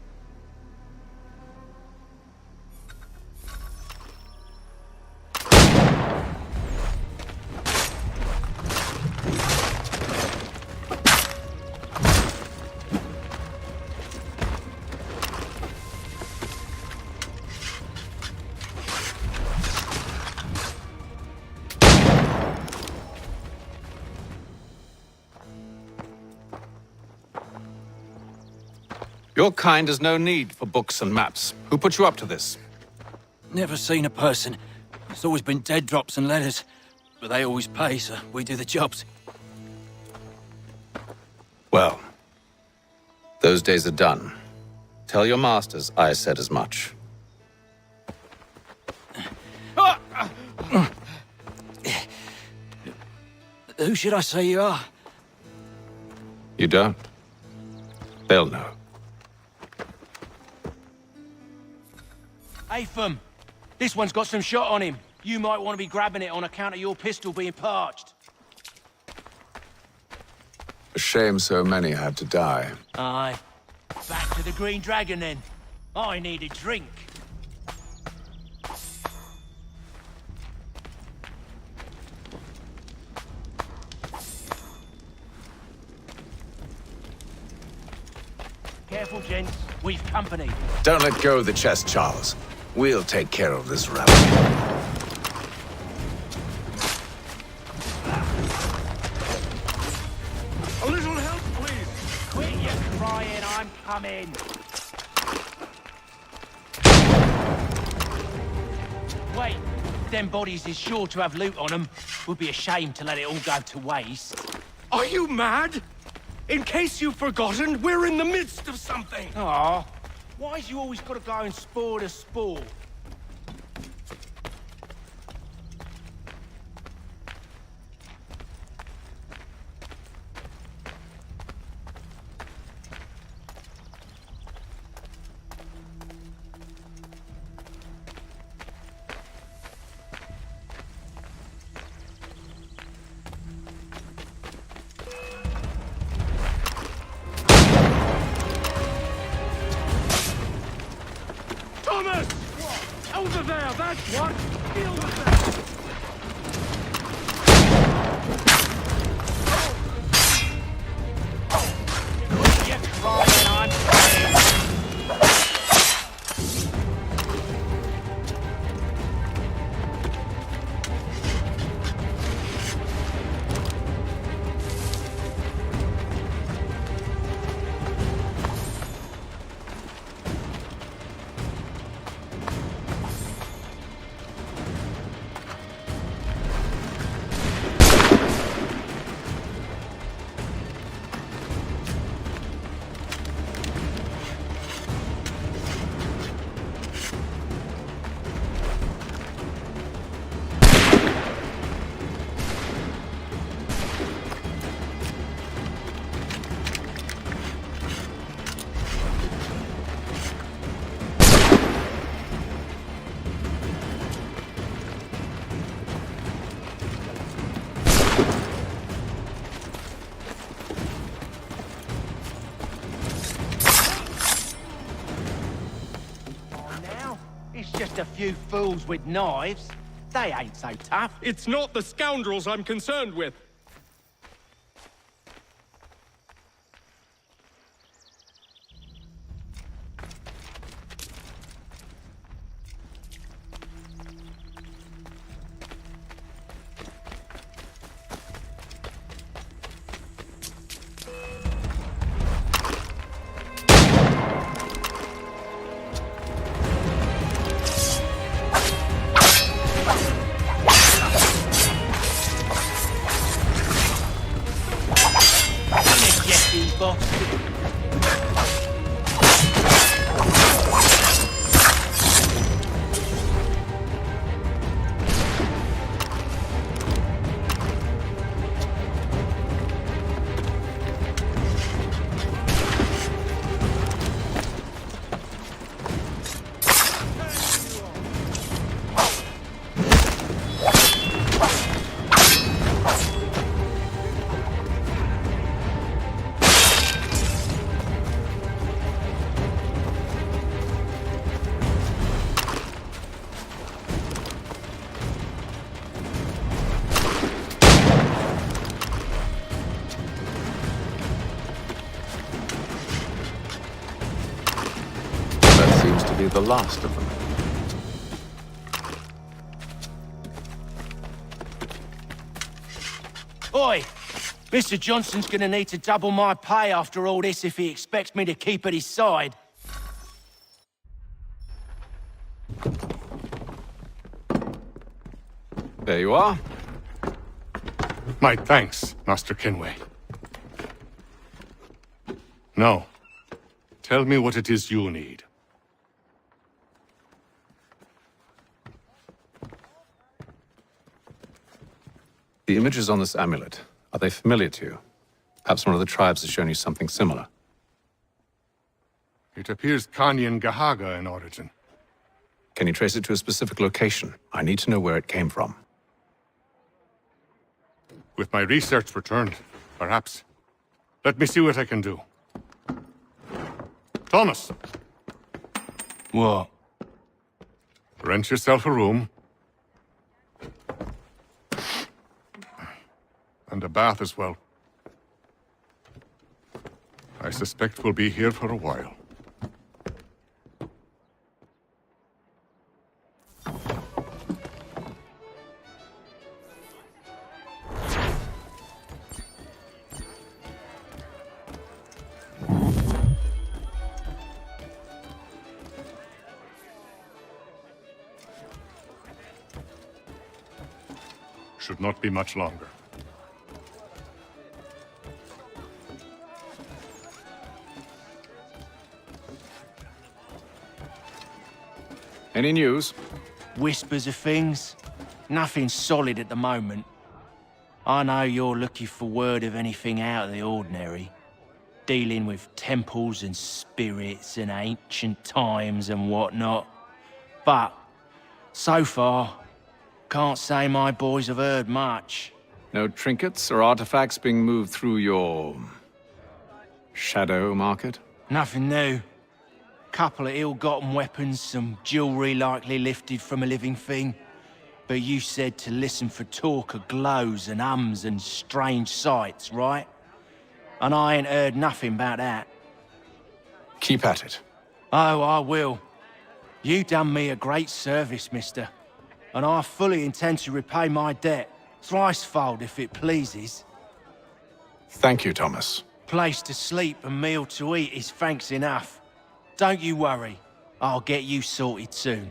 Your kind has no need for books and maps. Who put you up to this? Never seen a person. It's always been dead drops and letters. But they always pay, so we do the jobs. Well, those days are done. Tell your masters I said as much. Who should I say you are? You don't. They'll know. Atham, this one's got some shot on him. You might want to be grabbing it on account of your pistol being parched. A shame so many had to die. Aye. Back to the Green Dragon then. I need a drink. Careful, gents. We've company. Don't let go of the chest, Charles. We'll take care of this rebel. A little help, please. Quit your crying, I'm coming. Wait, them bodies is sure to have loot on them. Would be a shame to let it all go to waste. Are you mad? In case you've forgotten, we're in the midst of something. Aw, why's you always gotta go and spore the spore? Thomas! Over there, that's what! Deal with that! You're crying, I'm coming. just a few fools with knives. They ain't so tough. It's not the scoundrels I'm concerned with. The last of them. Oi! Mr. Johnson's gonna need to double my pay after all this if he expects me to keep at his side. There you are. My thanks, Master Kenway. Now, tell me what it is you need. The images on this amulet, are they familiar to you? Perhaps one of the tribes has shown you something similar. It appears Kanyan Gahaga in origin. Can you trace it to a specific location? I need to know where it came from. With my research returned, perhaps. Let me see what I can do. Thomas! What? Rent yourself a room. And a bath as well. I suspect we'll be here for a while. Should not be much longer. Any news? Whispers of things. Nothing solid at the moment. I know you're looking for word of anything out of the ordinary. Dealing with temples and spirits and ancient times and whatnot. But, so far, can't say my boys have heard much. No trinkets or artifacts being moved through your... shadow market? Nothing new. Couple of ill-gotten weapons, some jewelry likely lifted from a living thing. But you said to listen for talk of glows and ums and strange sights, right? And I ain't heard nothing about that. Keep at it. Oh, I will. You done me a great service, mister. And I fully intend to repay my debt. Thricefold, if it pleases. Thank you, Thomas. Place to sleep and meal to eat is thanks enough. Don't you worry. I'll get you sorted soon.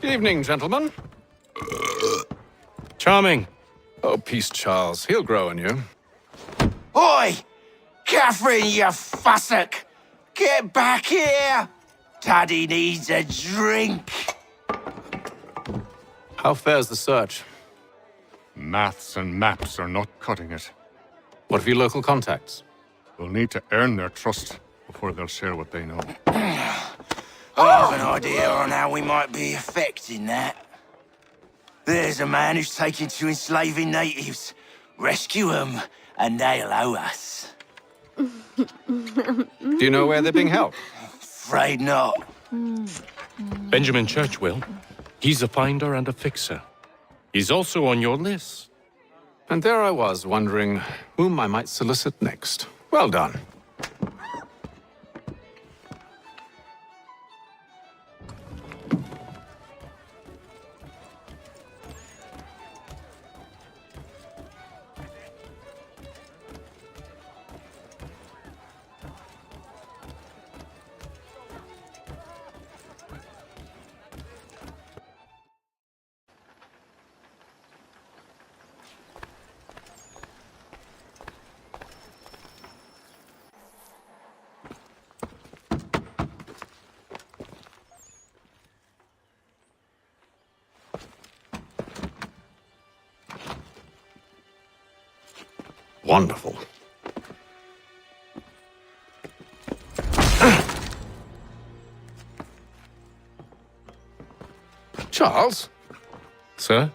Good evening, gentlemen. Charming. Oh, peace, Charles. He'll grow on you. Oi! Catherine, you fussock! Get back here! Daddy needs a drink. How fares the search? Maths and maps are not cutting it. What of your local contacts? We'll need to earn their trust before they'll share what they know. I have an idea on how we might be affecting that. There's a man who's taken to enslaving natives. Rescue them, and they'll owe us. Do you know where they're being held? Afraid not. Benjamin Churchwill. He's a finder and a fixer. He's also on your list. And there I was, wondering whom I might solicit next. Well done. Wonderful. Charles? Sir?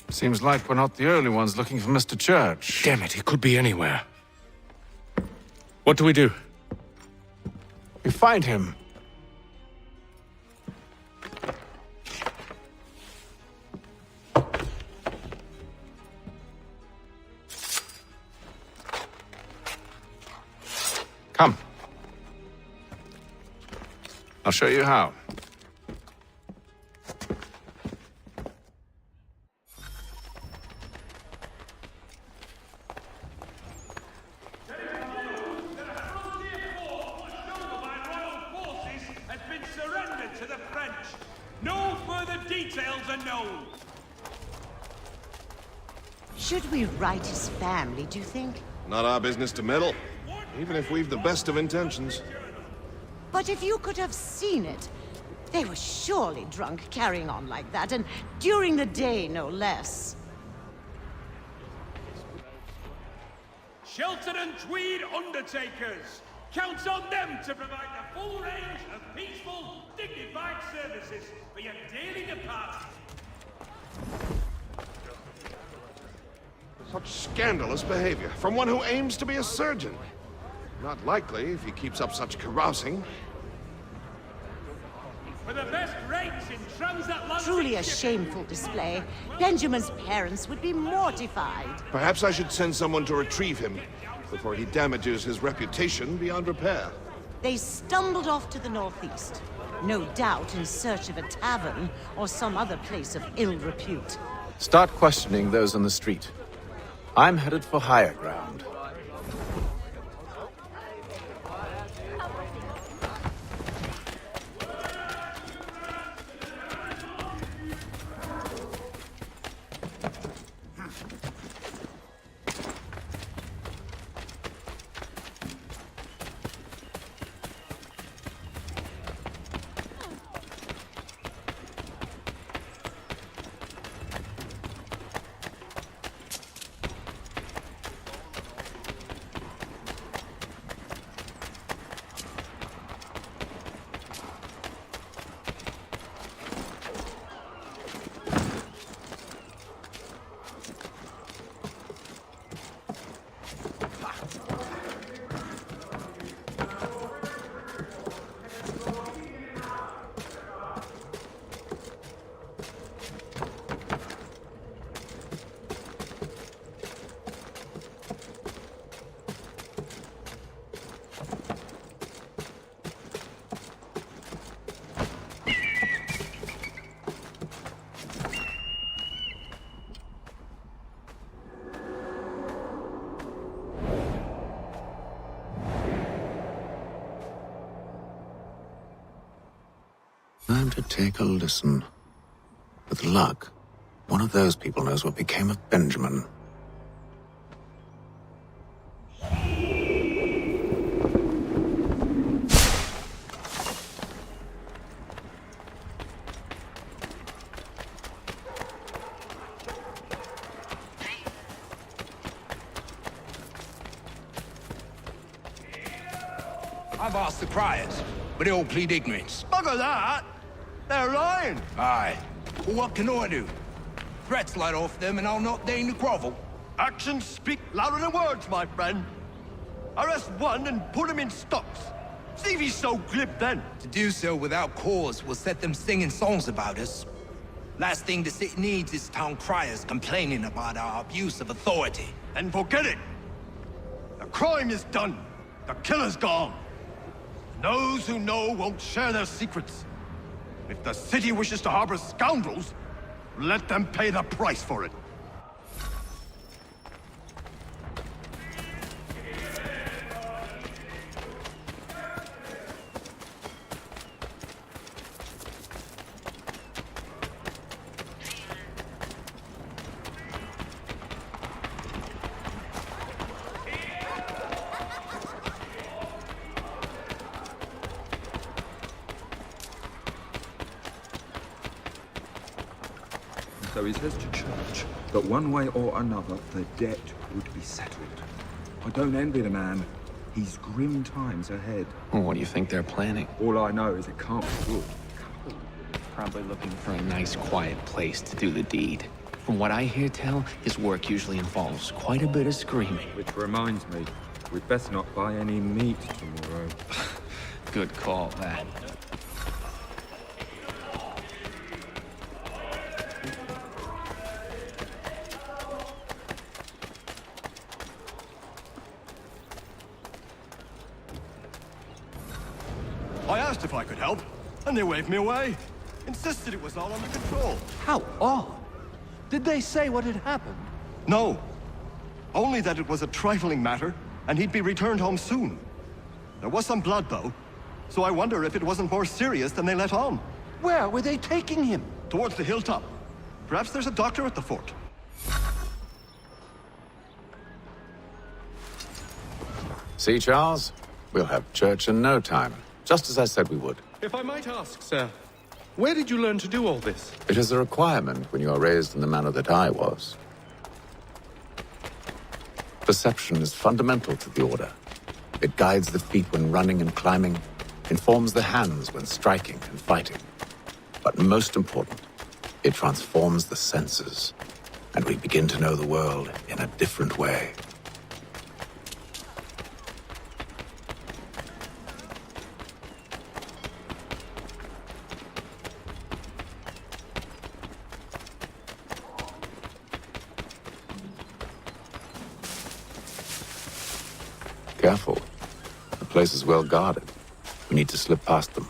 Seems like we're not the only ones looking for Mr. Church. Damn it, he could be anywhere. What do we do? We find him. Come. I'll show you how. Should we write his family, do you think? Not our business to meddle, even if we've the best of intentions. But if you could have seen it, they were surely drunk carrying on like that, and during the day, no less. Shelton and Tweed Undertakers. Counts on them to provide the full range of peaceful, dignified services for your daily department. Such scandalous behavior from one who aims to be a surgeon. Not likely if he keeps up such carousing. For the best rates in transatlantic... Truly a shameful display. Benjamin's parents would be mortified. Perhaps I should send someone to retrieve him before he damages his reputation beyond repair. They stumbled off to the northeast. No doubt in search of a tavern or some other place of ill repute. Start questioning those on the street. I'm headed for higher ground. Time to take a listen. With luck, one of those people knows what became of Benjamin. I've asked the criers, but they all plead ignorance. Bugger that! They're lying! Aye. Well, what can I do? Threats light off them and I'll not deign to grovel. Actions speak louder than words, my friend. Arrest one and put him in stocks. See if he's so glib then. To do so without cause will set them singing songs about us. Last thing the city needs is town criers complaining about our abuse of authority. And forget it! The crime is done. The killer's gone. Those who know won't share their secrets. If the city wishes to harbor scoundrels, let them pay the price for it. So he says to church that one way or another the debt would be settled. I don't envy the man. He's grim times ahead. Well, what do you think they're planning? All I know is it can't be good. Probably looking for a nice, quiet place to do the deed. From what I hear tell, his work usually involves quite a bit of screaming. Which reminds me, we'd best not buy any meat tomorrow. Good call, that. I asked if I could help, and they waved me away. Insisted it was all under control. How odd. Did they say what had happened? No. Only that it was a trifling matter, and he'd be returned home soon. There was some blood, though, so I wonder if it wasn't more serious than they let on. Where were they taking him? Towards the hilltop. Perhaps there's a doctor at the fort. See, Charles? We'll have church in no time. Just as I said we would. If I might ask, sir, where did you learn to do all this? It is a requirement when you are raised in the manner that I was. Perception is fundamental to the Order. It guides the feet when running and climbing, informs the hands when striking and fighting. But most important, it transforms the senses, and we begin to know the world in a different way. Careful. The place is well guarded. We need to slip past them.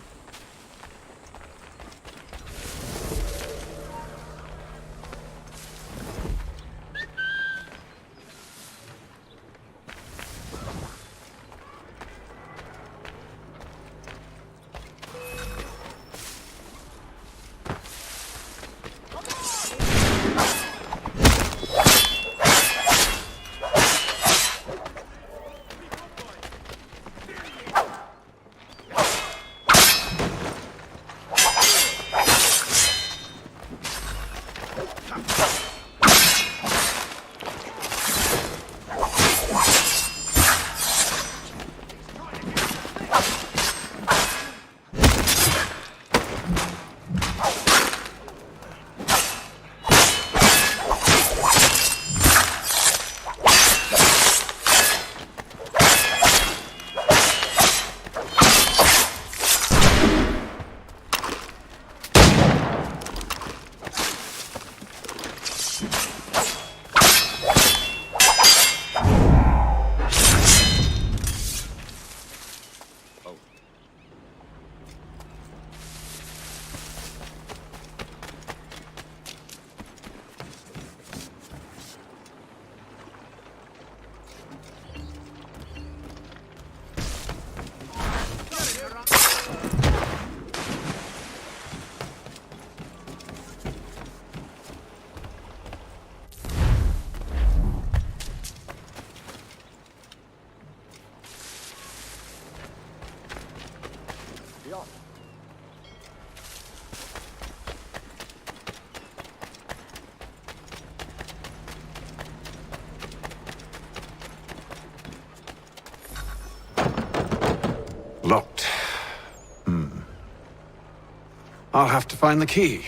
I'll have to find the key.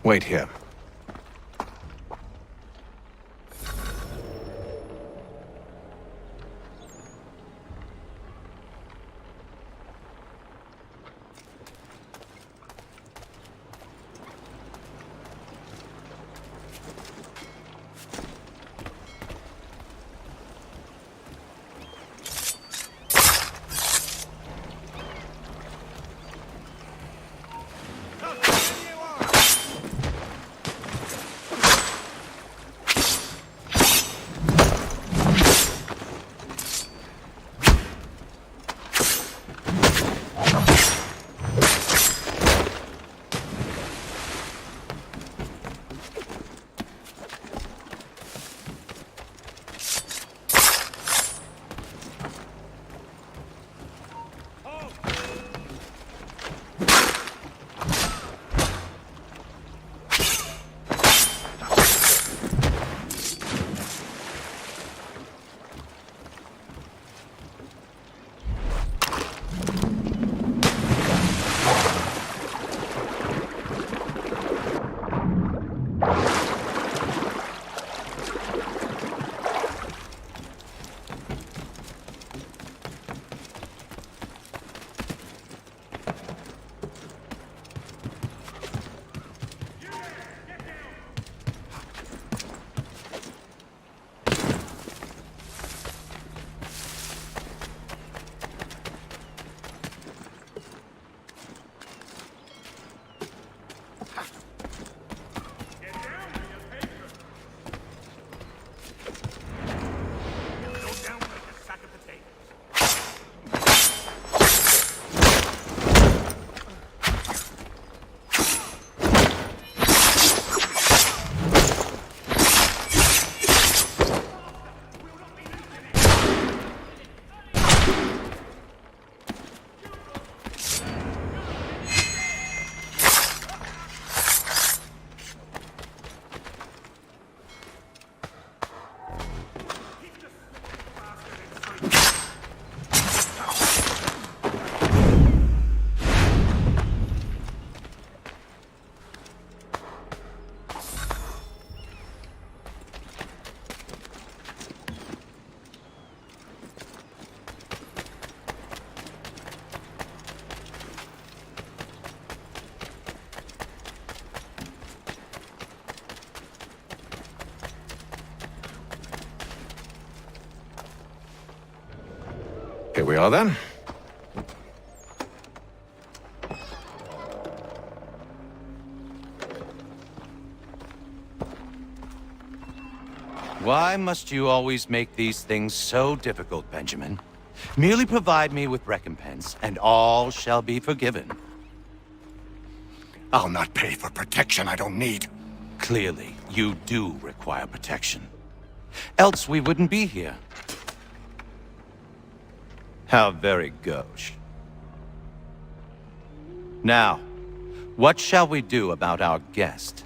Wait here. Here we are then. Why must you always make these things so difficult, Benjamin? Merely provide me with recompense, and all shall be forgiven. I'll not pay for protection I don't need. Clearly, you do require protection. Else we wouldn't be here. How very gauche. Now, what shall we do about our guest?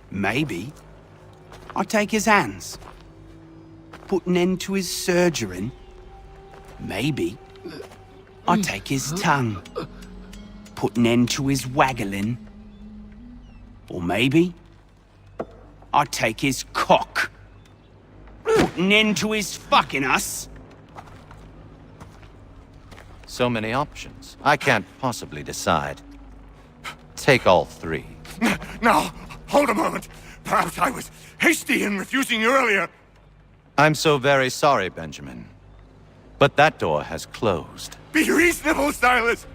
Maybe I'll take his hands. Put an end to his surgering. Maybe I'll take his tongue. Put an end to his waggling. Or maybe I'll take his cock. Put an end to his fucking us. So many options. I can't possibly decide. Take all three. Now, hold a moment. Perhaps I was hasty in refusing you earlier. I'm so very sorry, Benjamin. But that door has closed. Be reasonable, Silas!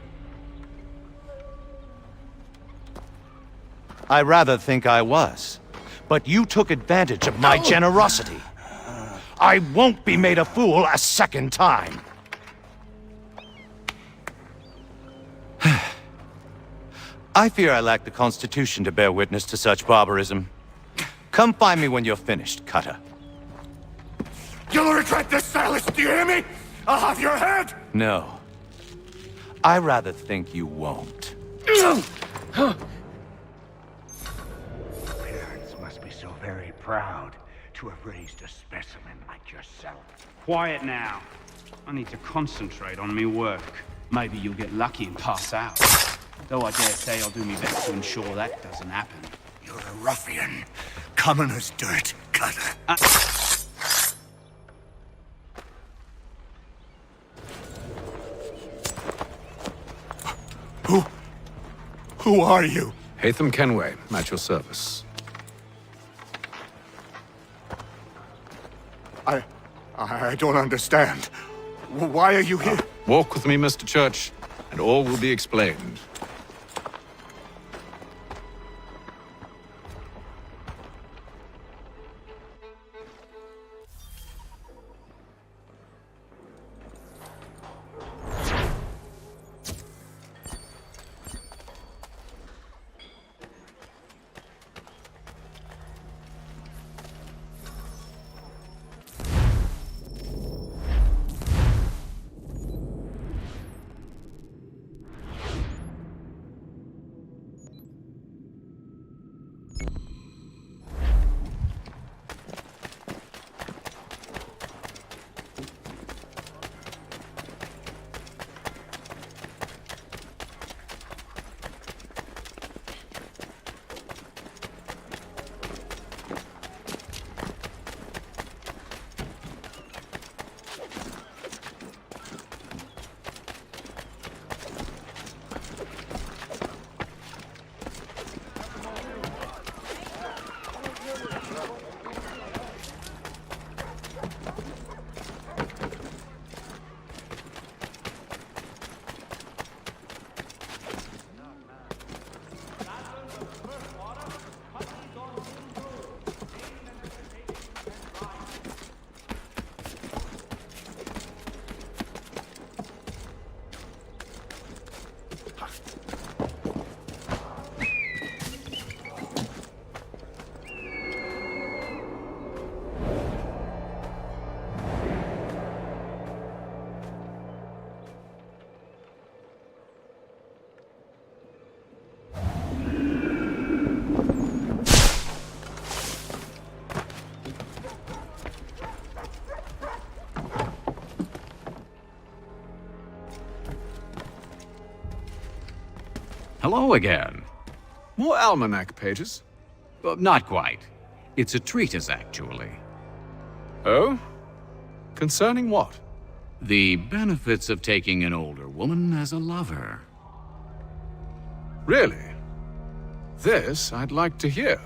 I rather think I was. But you took advantage of my generosity. I won't be made a fool a second time. I fear I lack the constitution to bear witness to such barbarism. Come find me when you're finished, Cutter. You'll regret this, Silas, do you hear me? I'll have your head! No. I rather think you won't. Parents must be so very proud to have raised a specimen like yourself. Quiet now. I need to concentrate on me work. Maybe you'll get lucky and pass out. Though I dare say I'll do my best to ensure that doesn't happen. You're a ruffian. Common as dirt, cutter. Who are you? Hatham Kenway, at your service. I don't understand. Why are you here? Walk with me, Mr. Church, and all will be explained. Hello again. More almanac pages? Not quite. It's a treatise, actually. Oh? Concerning what? The benefits of taking an older woman as a lover. Really? This I'd like to hear.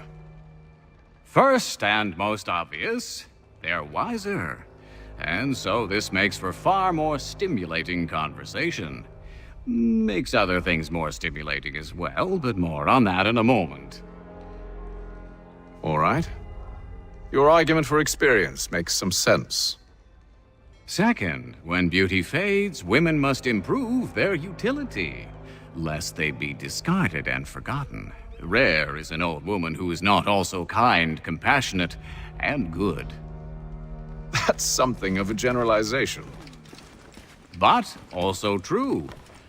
First and most obvious, they're wiser. And so this makes for far more stimulating conversation. Makes other things more stimulating as well, but more on that in a moment. All right. Your argument for experience makes some sense. Second, when beauty fades, women must improve their utility, lest they be discarded and forgotten. Rare is an old woman who is not also kind, compassionate, and good. That's something of a generalization. But also true.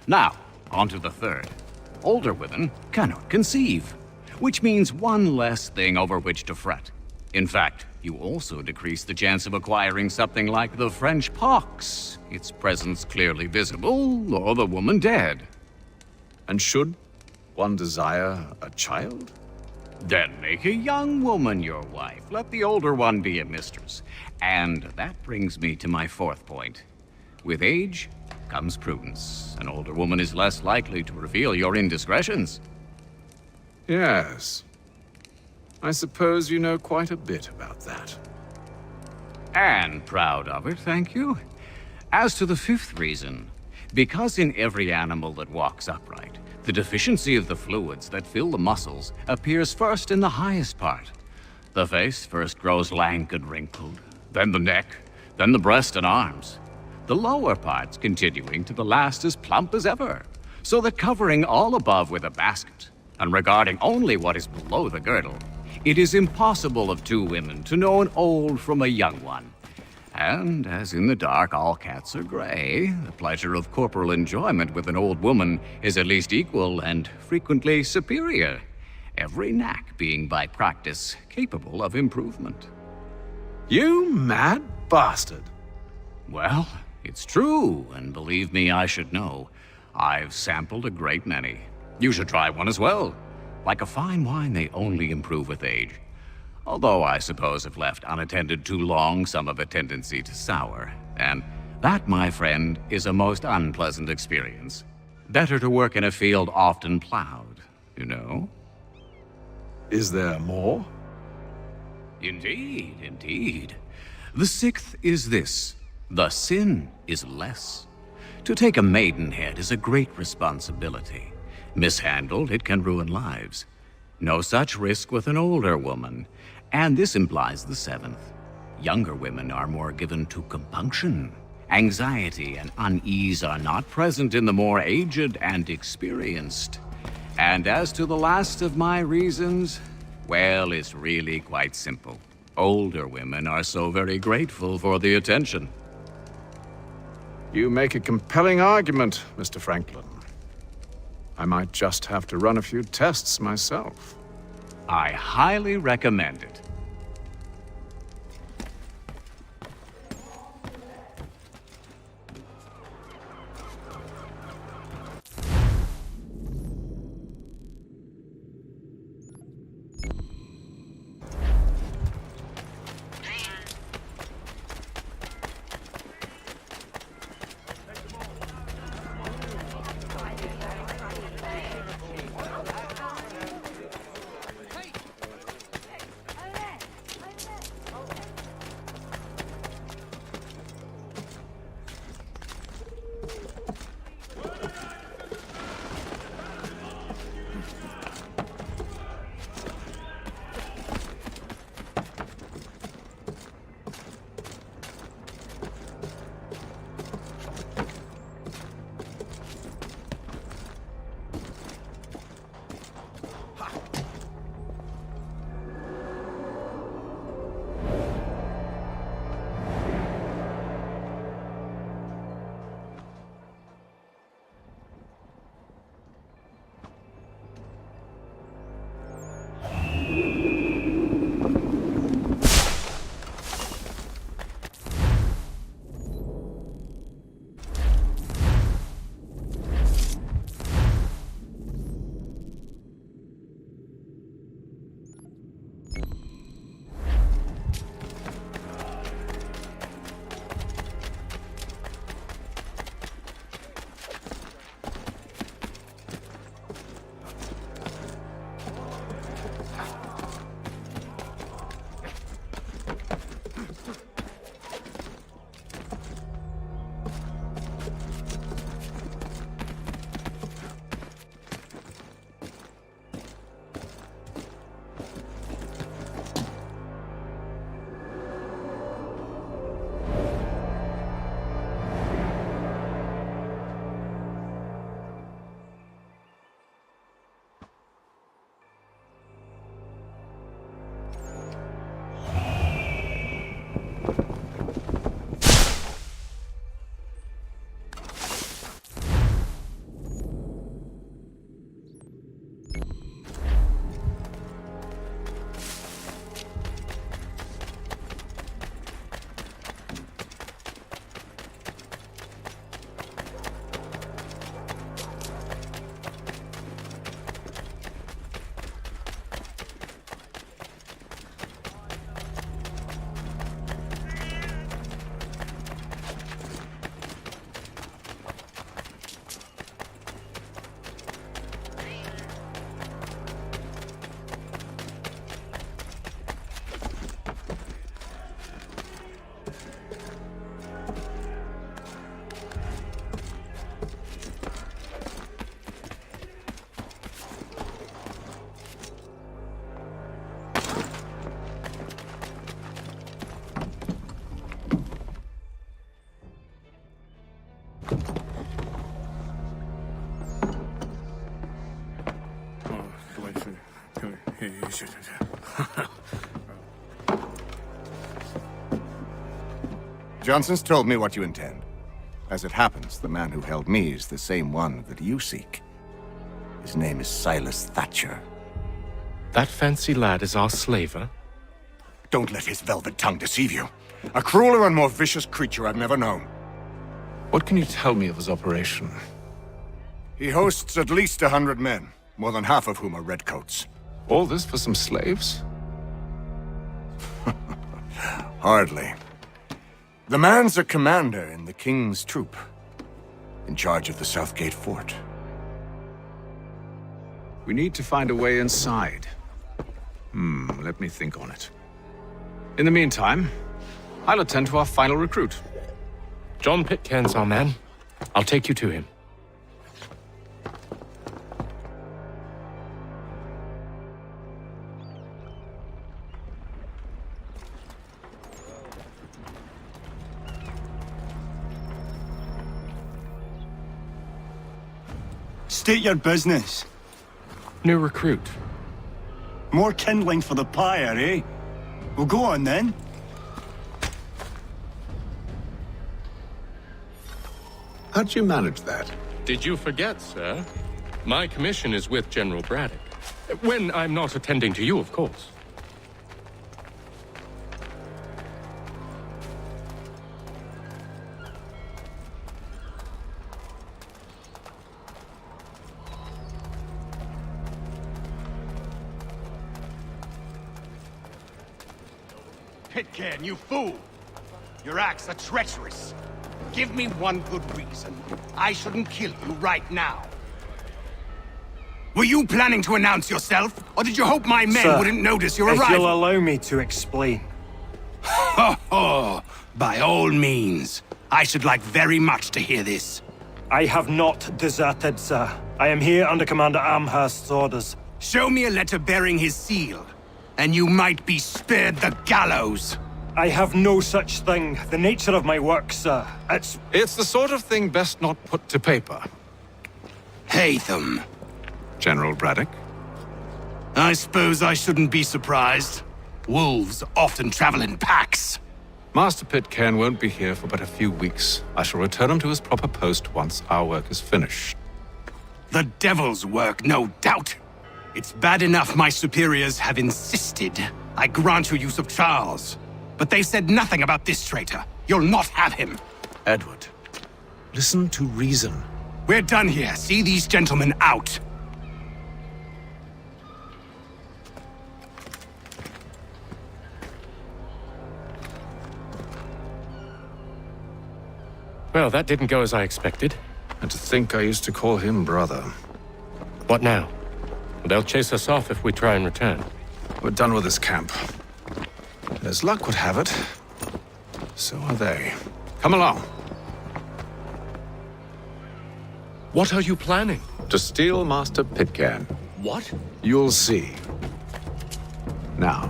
Now, on to the third. Older women cannot conceive, which means one less thing over which to fret. In fact, you also decrease the chance of acquiring something like the French pox, its presence clearly visible, or the woman dead. And should one desire a child? Then make a young woman your wife. Let the older one be a mistress. And that brings me to my fourth point. With age comes prudence. An older woman is less likely to reveal your indiscretions. Yes. I suppose you know quite a bit about that. And proud of it, thank you. As to the fifth reason, because in every animal that walks upright, the deficiency of the fluids that fill the muscles appears first in the highest part. The face first grows lank and wrinkled, then the neck, then the breast and arms. The lower parts continuing to the last as plump as ever, so that covering all above with a basket, and regarding only what is below the girdle, it is impossible of two women to know an old from a young one. And as in the dark all cats are gray, the pleasure of corporal enjoyment with an old woman is at least equal and frequently superior, every knack being by practice capable of improvement. You mad bastard! Well, it's true, and believe me, I should know. I've sampled a great many. You should try one as well. Like a fine wine, they only improve with age. Although I suppose if left unattended too long, some have a tendency to sour. And that, my friend, is a most unpleasant experience. Better to work in a field often plowed, you know? Is there more? Indeed, indeed. The sixth is this: the sin is less. To take a maidenhead is a great responsibility. Mishandled, it can ruin lives. No such risk with an older woman. And this implies the seventh. Younger women are more given to compunction. Anxiety and unease are not present in the more aged and experienced. And as to the last of my reasons, well, it's really quite simple. Older women are so very grateful for the attention. You make a compelling argument, Mr. Franklin. I might just have to run a few tests myself. I highly recommend it. Johnson's told me what you intend. As it happens, the man who held me is the same one that you seek. His name is Silas Thatcher. That fancy lad is our slaver? Don't let his velvet tongue deceive you. A crueler and more vicious creature I've never known. What can you tell me of his operation? He hosts at least 100 men, more than half of whom are redcoats. All this for some slaves? Hardly. The man's a commander in the King's troop, in charge of the Southgate fort. We need to find a way inside. Let me think on it. In the meantime, I'll attend to our final recruit. John Pitcairn's our man. I'll take you to him. State your business. New recruit. More kindling for the pyre, eh? Well, go on then. How'd you manage that? Did you forget, sir? My commission is with General Braddock. When I'm not attending to you, of course. Pitcairn, you fool! Your acts are treacherous. Give me one good reason I shouldn't kill you right now. Were you planning to announce yourself, or did you hope my men wouldn't notice your arrival? If you'll allow me to explain. Ho ho! By all means. I should like very much to hear this. I have not deserted, sir. I am here under Commander Amherst's orders. Show me a letter bearing his seal, and you might be spared the gallows. I have no such thing. The nature of my work, sir, It's the sort of thing best not put to paper. Haytham. General Braddock? I suppose I shouldn't be surprised. Wolves often travel in packs. Master Pitcairn won't be here for but a few weeks. I shall return him to his proper post once our work is finished. The devil's work, no doubt. It's bad enough my superiors have insisted I grant you use of Charles. But they said nothing about this traitor. You'll not have him. Edward, listen to reason. We're done here. See these gentlemen out. Well, that didn't go as I expected. And to think I used to call him brother. What now? They'll chase us off if we try and return. We're done with this camp. As luck would have it, so are they. Come along. What are you planning? To steal Master Pitcairn. What? You'll see. Now,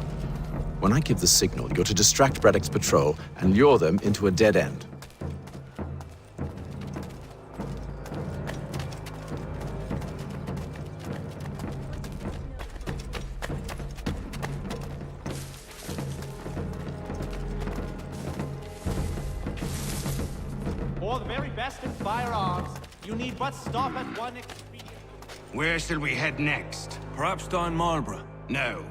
when I give the signal, you're to distract Braddock's patrol and lure them into a dead end. For the very best in firearms, you need but stop at one expedient. Where shall we head next? Perhaps down Marlborough. No.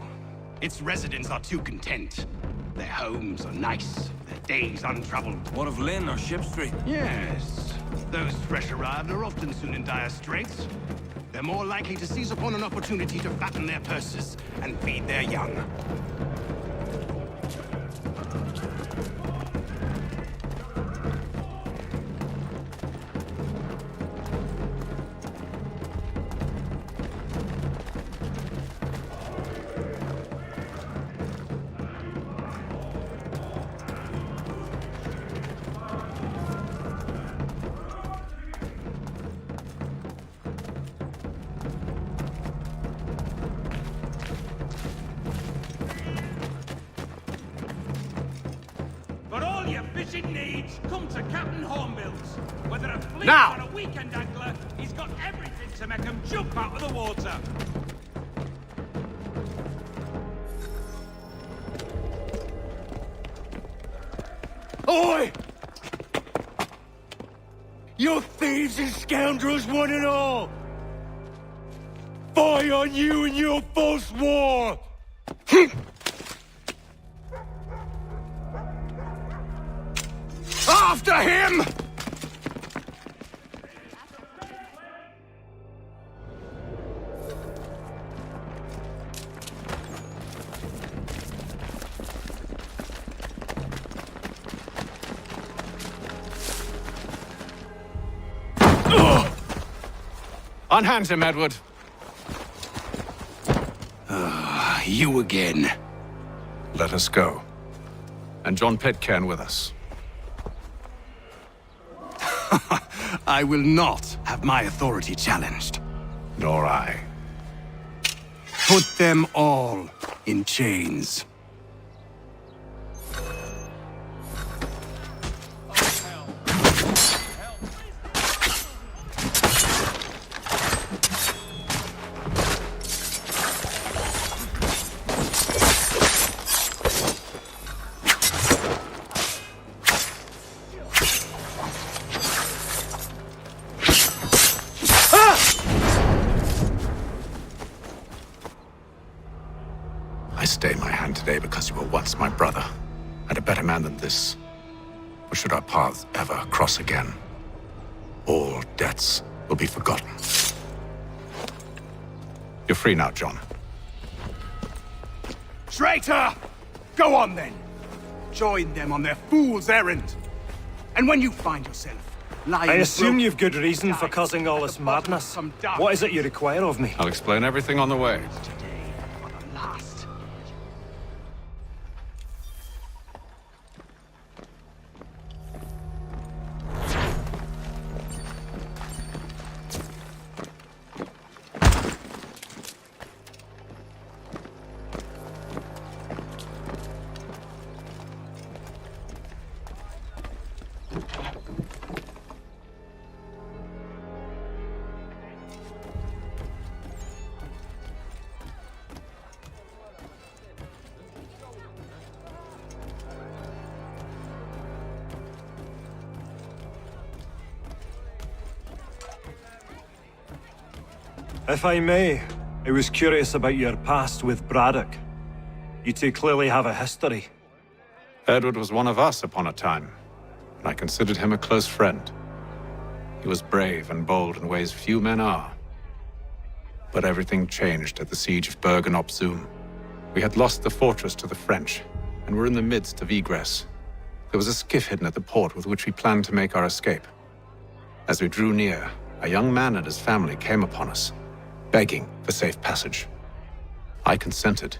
Its residents are too content. Their homes are nice, their days untroubled. What of Lynn or Ship Street? Yes. Those fresh arrived are often soon in dire straits. They're more likely to seize upon an opportunity to fatten their purses and feed their young. For all your fishing needs, come to Captain Hornbill's. Whether a fleet Now! or a weekend angler, he's got everything to make him jump out of the water. Oi! You thieves and scoundrels, one and all! Fie on you and your false war! After him! Unhand him, Edward. You again. Let us go. And John Pitcairn with us. I will not have my authority challenged. Nor I. Put them all in chains. I stay my hand today because you were once my brother, and a better man than this. Or should our paths ever cross again, all debts will be forgotten. You're free now, John. Traitor! Go on then. Join them on their fool's errand. And when you find yourself lying... I assume you've good reason for causing all this madness. What is it you require of me? I'll explain everything on the way. If I may, I was curious about your past with Braddock. You two clearly have a history. Edward was one of us upon a time, and I considered him a close friend. He was brave and bold in ways few men are. But everything changed at the siege of Bergen-op-Zoom. We had lost the fortress to the French, and were in the midst of egress. There was a skiff hidden at the port with which we planned to make our escape. As we drew near, a young man and his family came upon us, begging for safe passage. I consented,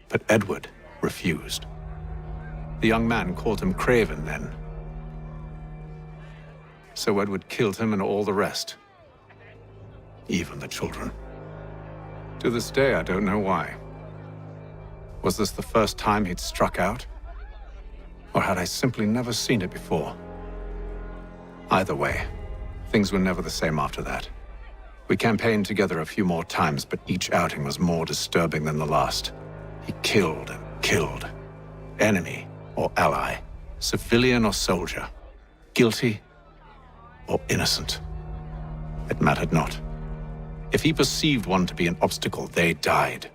but Edward refused. The young man called him Craven then. So Edward killed him and all the rest, even the children. To this day, I don't know why. Was this the first time he'd struck out? Or had I simply never seen it before? Either way, things were never the same after that. We campaigned together a few more times, but each outing was more disturbing than the last. He killed and killed. Enemy or ally, civilian or soldier, guilty or innocent. It mattered not. If he perceived one to be an obstacle, they died.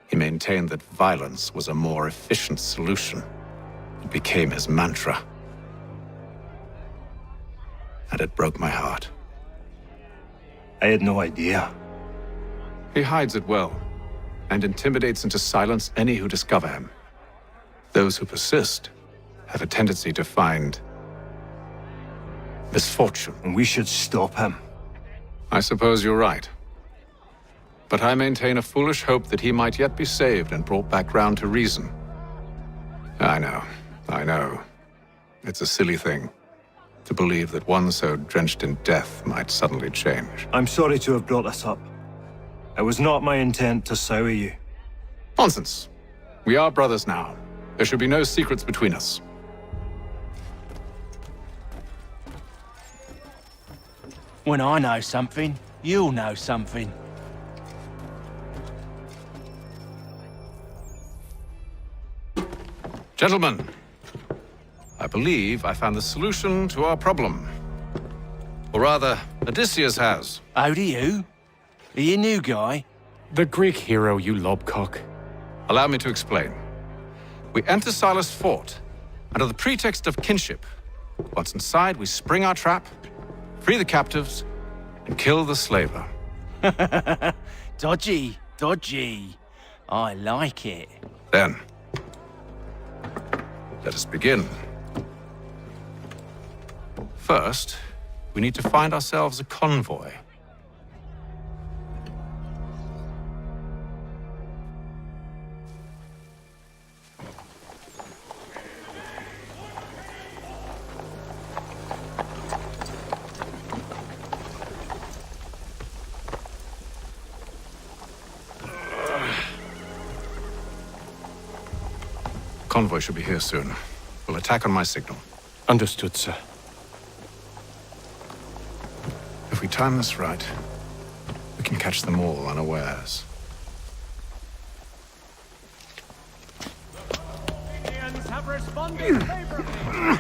He maintained that violence was a more efficient solution. It became his mantra. And it broke my heart. I had no idea. He hides it well, and intimidates into silence any who discover him. Those who persist have a tendency to find misfortune. And we should stop him. I suppose you're right. But I maintain a foolish hope that he might yet be saved and brought back round to reason. I know. It's a silly thing to believe that one so drenched in death might suddenly change. I'm sorry to have brought this up. It was not my intent to sour you. Nonsense. We are brothers now. There should be no secrets between us. When I know something, you'll know something. Gentlemen, I believe I found the solution to our problem. Or rather, Odysseus has. Oh, do you? Are you a new guy? The Greek hero, you lobcock. Allow me to explain. We enter Silas' fort, under the pretext of kinship. Once inside, we spring our trap, free the captives, and kill the slaver. Dodgy. I like it. Then, let us begin. First, we need to find ourselves a convoy. convoy should be here soon. We'll attack on my signal. Understood, sir. If we time this right, we can catch them all unawares. Indians have responded favorably.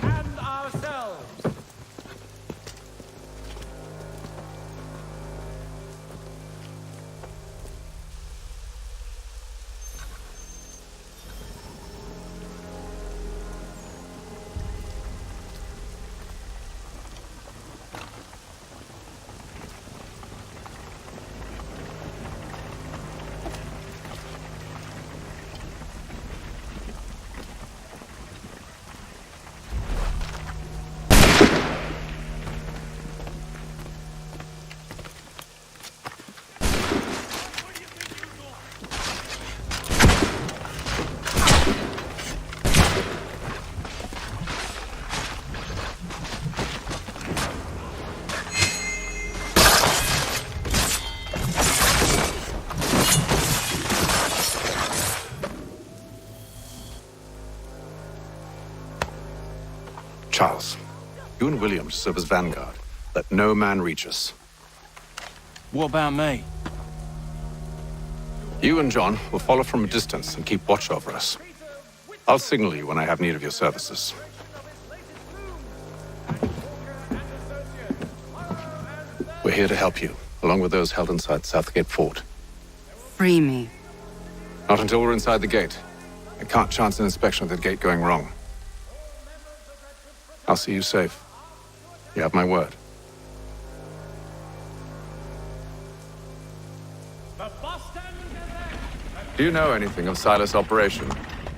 And ourselves. Charles, you and William serve as vanguard. Let no man reach us. What about me? You and John will follow from a distance and keep watch over us. I'll signal you when I have need of your services. We're here to help you, along with those held inside Southgate Fort. Free me. Not until we're inside the gate. I can't chance an inspection of the gate going wrong. I'll see you safe. You have my word. Do you know anything of Silas' operation?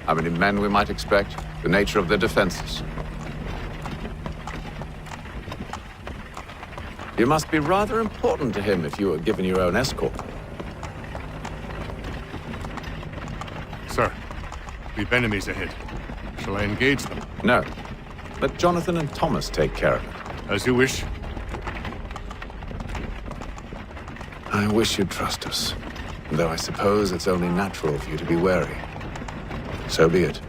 How many men we might expect? The nature of their defenses? You must be rather important to him if you were given your own escort. Sir, we've enemies ahead. Shall I engage them? No. Let Jonathan and Thomas take care of it. As you wish. I wish you'd trust us. Though I suppose it's only natural for you to be wary. So be it.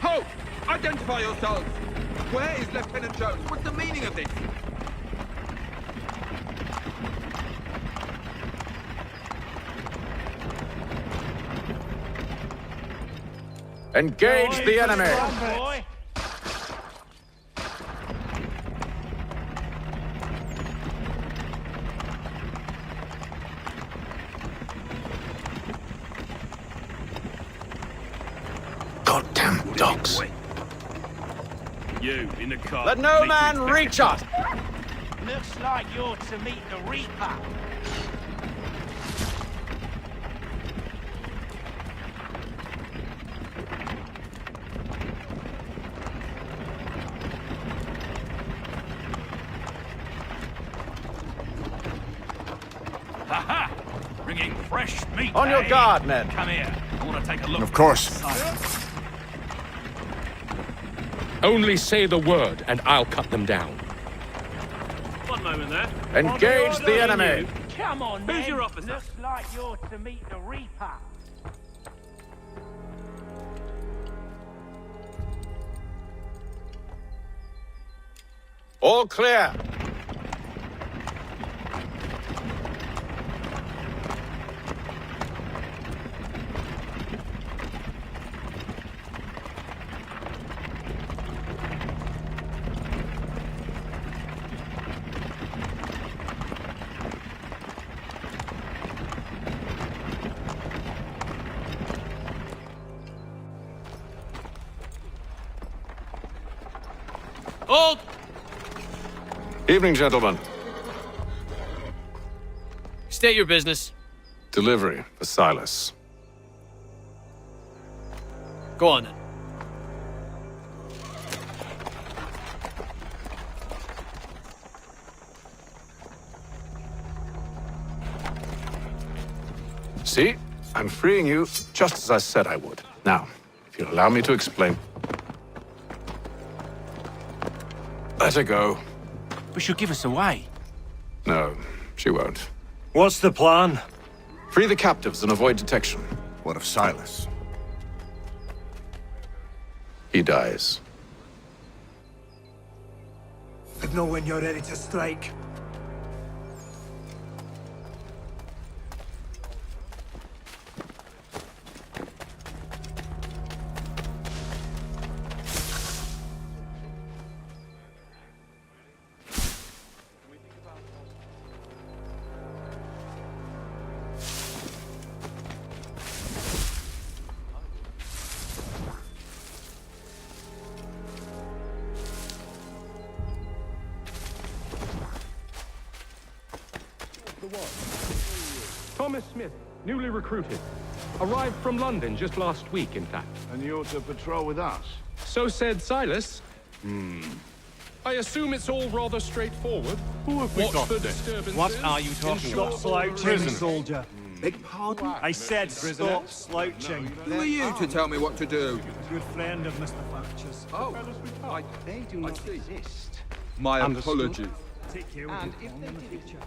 Halt! Identify yourselves! Where is Lieutenant Jones? What's the meaning of this? Engage the enemy! Boy. Goddamn dogs. You, in the car. Let no man reach us! Looks like you're to meet the Reaper. Ha-ha! Bringing fresh meat. On your guard, men. Come here. I want to take a look. Of course. Only say the word, and I'll cut them down. One moment there. Engage the enemy! Come on, Who's men. your officer? Looks like you're to meet the Reaper. All clear! Hold! Evening, gentlemen. State your business. Delivery for Silas. Go on then. See? I'm freeing you just as I said I would. Now, if you'll allow me to explain. Let her go. But she'll give us away. No, she won't. What's the plan? Free the captives and avoid detection. What of Silas? He dies. But know when you're ready to strike. Thomas Smith, newly recruited. Arrived from London just last week, in fact. And you're to patrol with us? So said Silas. I assume it's all rather straightforward. Who have we Watch got for then? disturbances. What are you talking about? Stop slouching, soldier. Beg pardon? I said stop slouching. Who are you to tell me what to do? Good friend of Mr. Thatcher's. Oh, They do not see. exist. My apologies. Take care of you in the future.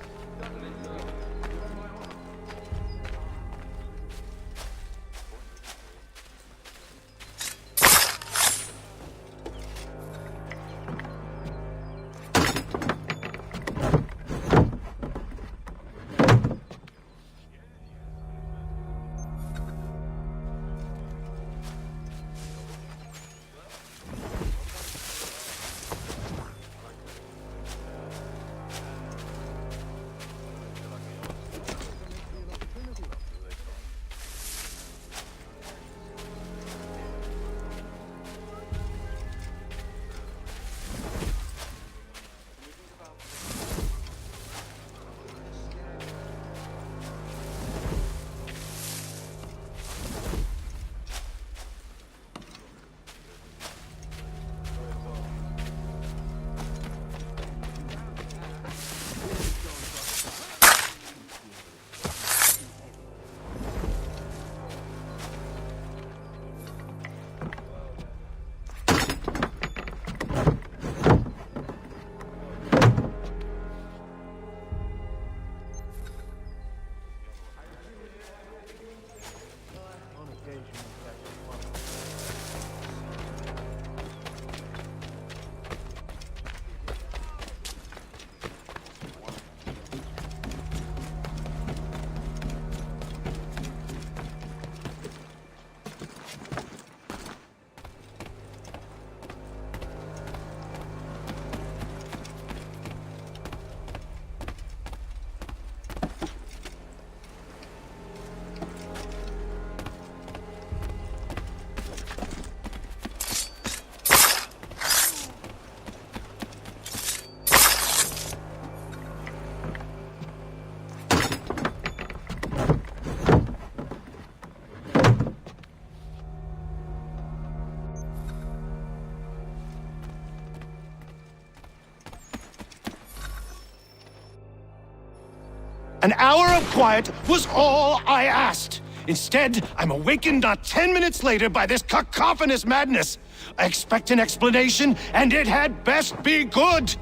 An hour of quiet was all I asked. Instead, I'm awakened not 10 minutes later by this cacophonous madness. I expect an explanation, and it had best be good.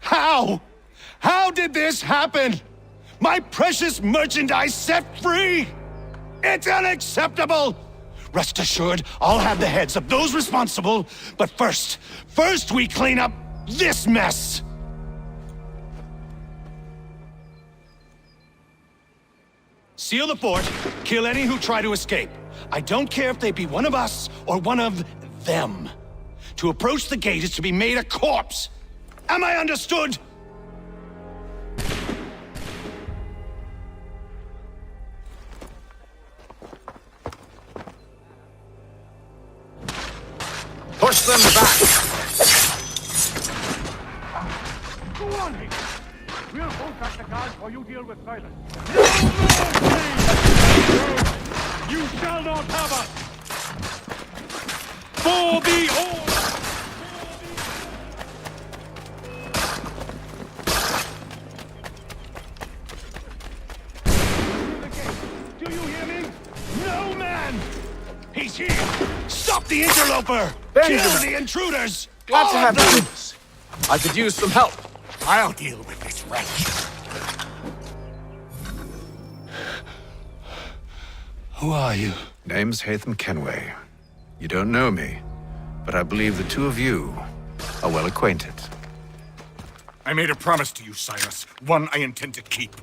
How? How did this happen? My precious merchandise set free? It's unacceptable! Rest assured, I'll have the heads of those responsible, but first we clean up this mess! Seal the fort, kill any who try to escape. I don't care if they be one of us or one of them. To approach the gate is to be made a corpse. Am I understood? Push them back! Go on, Hick. We'll both act the guards while you deal with Silas. You shall not have us! For the order! the interloper! Benjamin. Kill the intruders! Glad All to of have you them! with us. I could use some help. I'll deal with this wretch. Who are you? Name's Hatham Kenway. You don't know me, but I believe the two of you are well acquainted. I made a promise to you, Silas. One I intend to keep.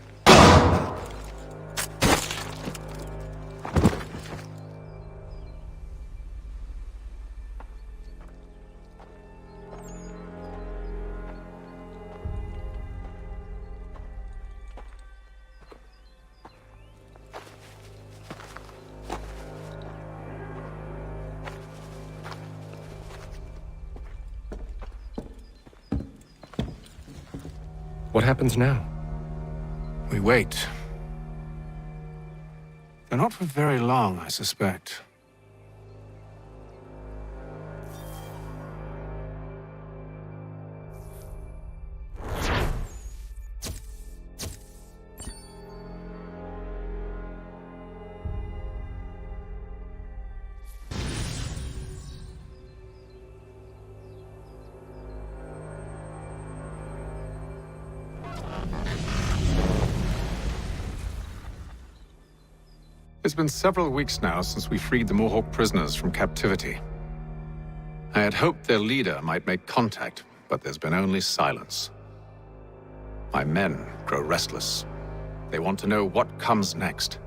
What happens now? We wait. They're not for very long, I suspect. It's been several weeks now since we freed the Mohawk prisoners from captivity. I had hoped their leader might make contact, but there's been only silence. My men grow restless. They want to know what comes next,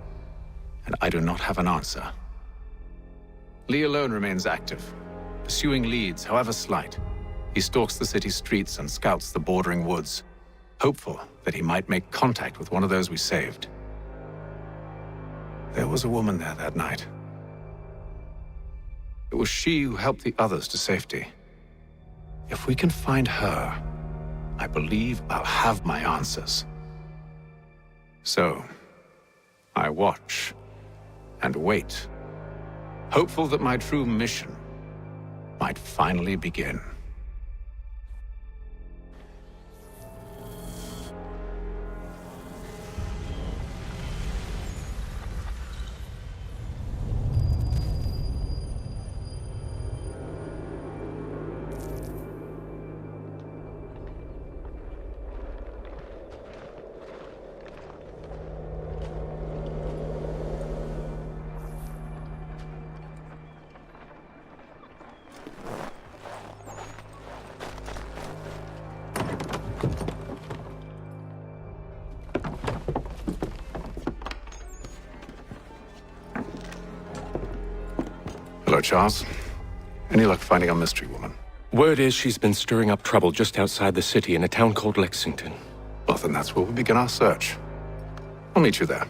and I do not have an answer. Lee alone remains active, pursuing leads, however slight. He stalks the city streets and scouts the bordering woods, hopeful that he might make contact with one of those we saved. There was a woman there that night. It was she who helped the others to safety. If we can find her, I believe I'll have my answers. So, I watch and wait, hopeful that my true mission might finally begin. Hello, Charles. Any luck finding our mystery woman? Word is she's been stirring up trouble just outside the city in a town called Lexington. Well, then that's where we begin our search. I'll meet you there.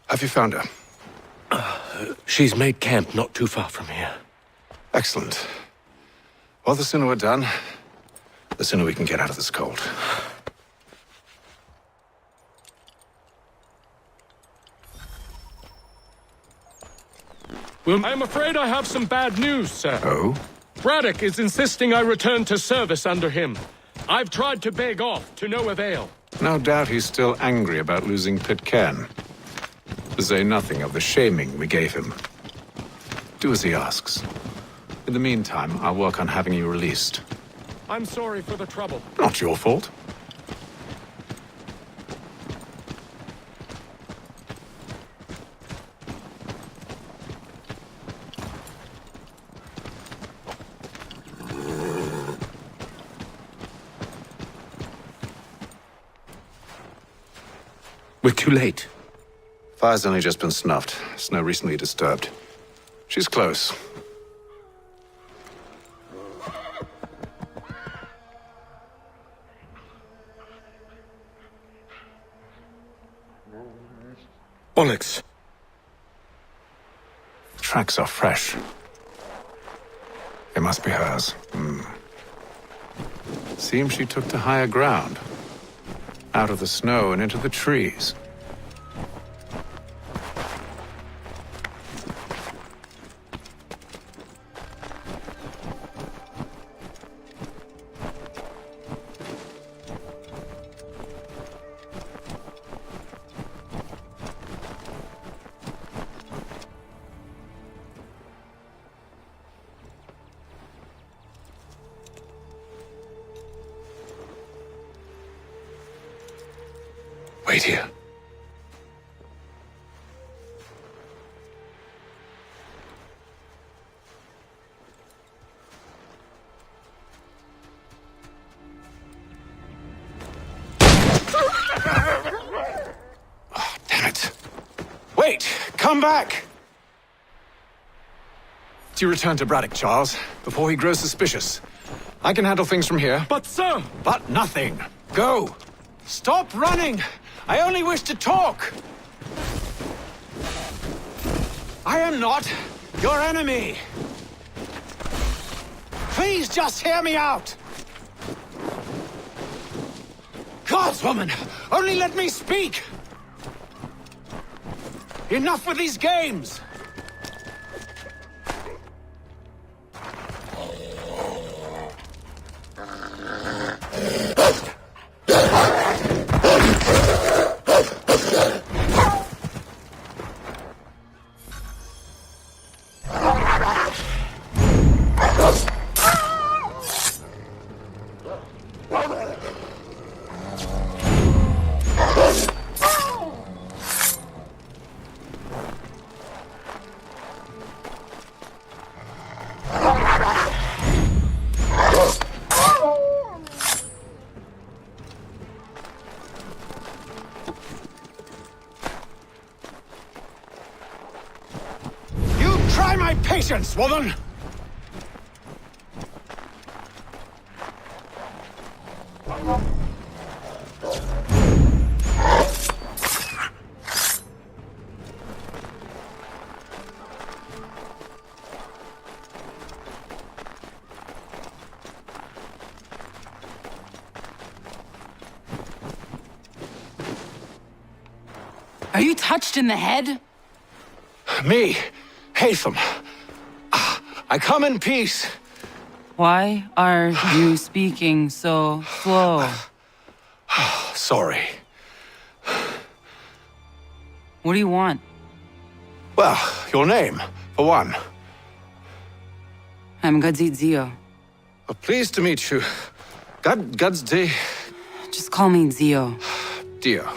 Have you found her? She's made camp not too far from here. Excellent. Well, the sooner we're done, the sooner we can get out of this cold. Well, I'm afraid I have some bad news, sir. Oh? Braddock is insisting I return to service under him. I've tried to beg off, to no avail. No doubt he's still angry about losing Pitcairn. To say nothing of the shaming we gave him. Do as he asks. In the meantime, I'll work on having you released. I'm sorry for the trouble. Not your fault. We're too late. Fire's only just been snuffed. Snow recently disturbed. She's close. Bollocks. The tracks are fresh. They must be hers. Seems she took to higher ground. Out of the snow and into the trees. Wait here. Oh, damn it. Wait! Come back! Do you return to Braddock, Charles, before he grows suspicious? I can handle things from here. But, sir! But nothing. Go! Stop running! I only wish to talk! I am not your enemy! Please just hear me out! Gods, woman! Only let me speak! Enough with these games! Try my patience, woman! Are you touched in the head? Me, Haytham. I come in peace. Why are you speaking so slow? Sorry. What do you want? Well, your name, for one. I'm Gadzit Zio. Well, pleased to meet you. Gadsdi. Just call me Zio. Dio.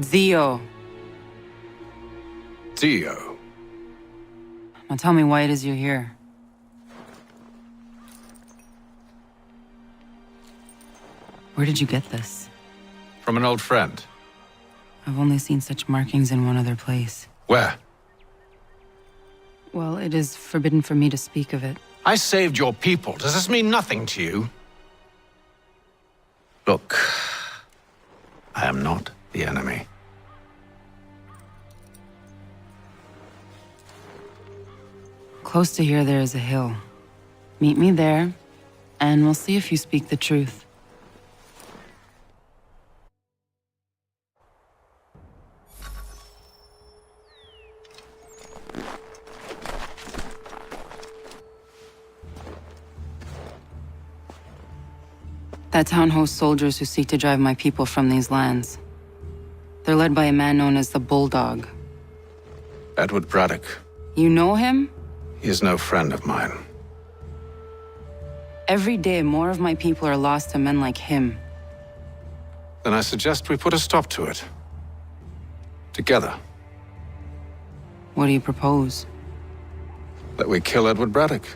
Zio. Dio. Now tell me why it is you're here. Where did you get this? From an old friend. I've only seen such markings in one other place. Where? Well, it is forbidden for me to speak of it. I saved your people. Does this mean nothing to you? Look, I am not the enemy. Close to here, there is a hill. Meet me there, and we'll see if you speak the truth. That town hosts soldiers who seek to drive my people from these lands. They're led by a man known as the Bulldog. Edward Braddock. You know him? He is no friend of mine. Every day, more of my people are lost to men like him. Then I suggest we put a stop to it. Together. What do you propose? That we kill Edward Braddock.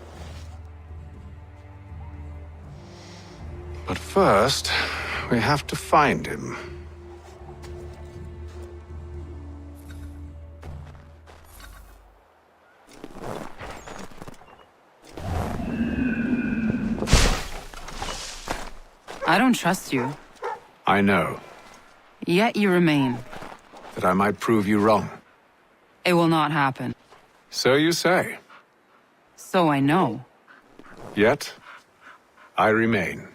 But first, we have to find him. I don't trust you. I know. Yet you remain. That I might prove you wrong. It will not happen. So you say. So I know. Yet, I remain.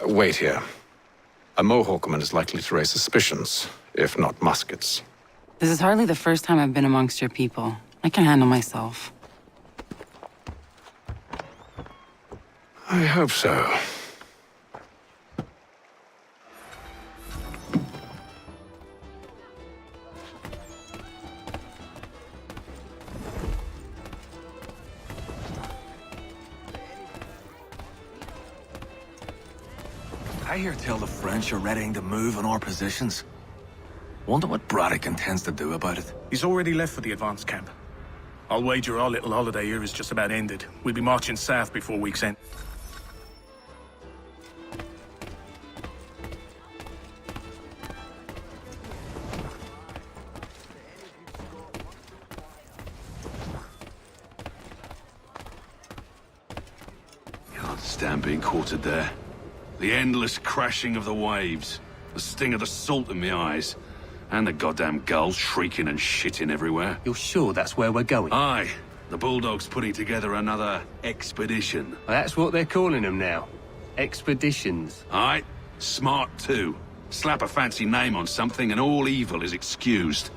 Wait here. A Mohawkman is likely to raise suspicions, if not muskets. This is hardly the first time I've been amongst your people. I can handle myself. I hope so. I hear tell the French are readying to move on our positions. Wonder what Braddock intends to do about it. He's already left for the advance camp. I'll wager our little holiday here is just about ended. We'll be marching south before week's end. Can't stand being quartered there. The endless crashing of the waves, the sting of the salt in my eyes, and the goddamn gulls shrieking and shitting everywhere. You're sure that's where we're going? Aye. The Bulldog's putting together another expedition. Well, that's what they're calling them now. Expeditions. Aye. Smart too. Slap a fancy name on something and all evil is excused.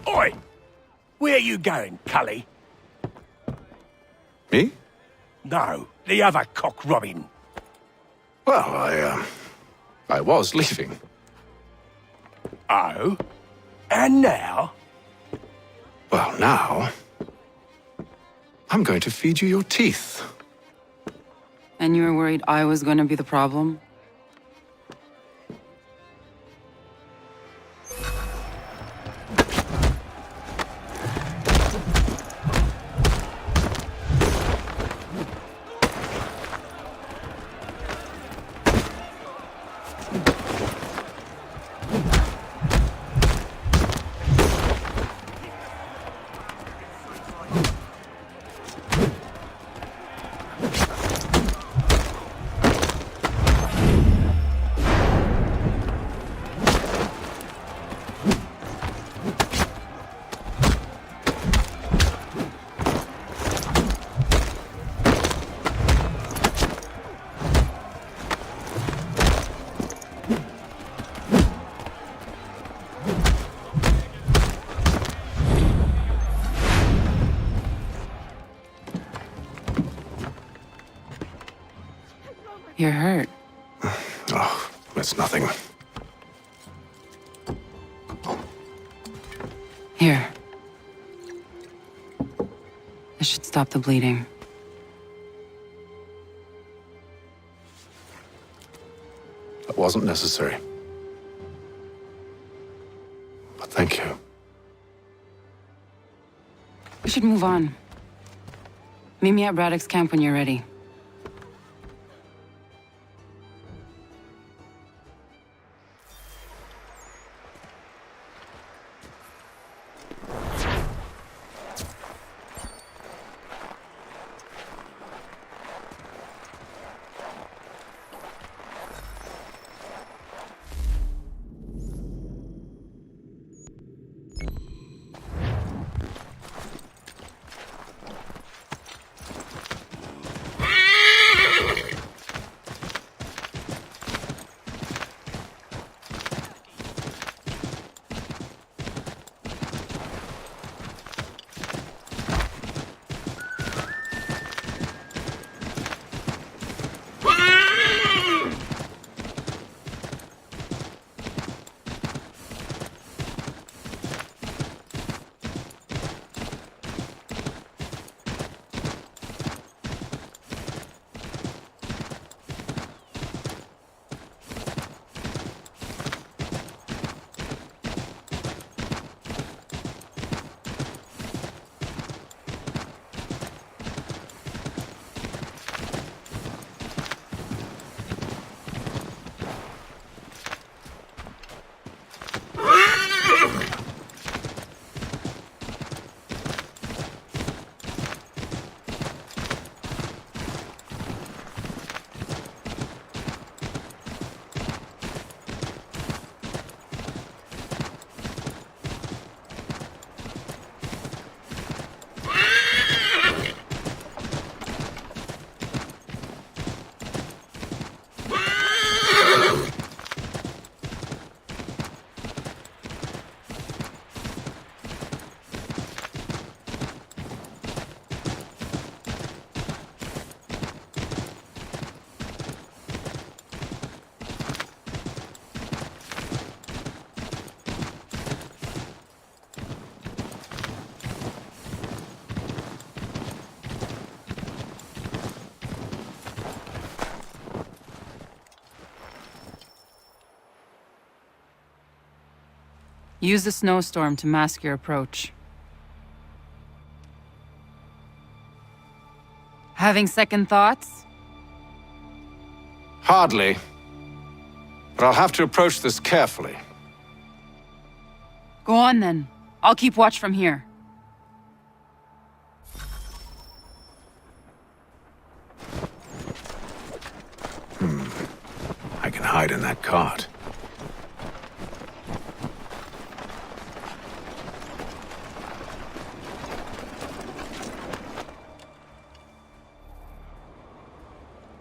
Oi! Where you going, Cully? Me? No, the other cock robin. Well, I was leaving. Oh? And now? Well, now... I'm going to feed you your teeth. And you were worried I was going to be the problem? You're hurt. Oh, it's nothing. Here. This should stop the bleeding. That wasn't necessary. But thank you. We should move on. Meet me at Braddock's camp when you're ready. Use the snowstorm to mask your approach. Having second thoughts? Hardly. But I'll have to approach this carefully. Go on then. I'll keep watch from here. I can hide in that cart.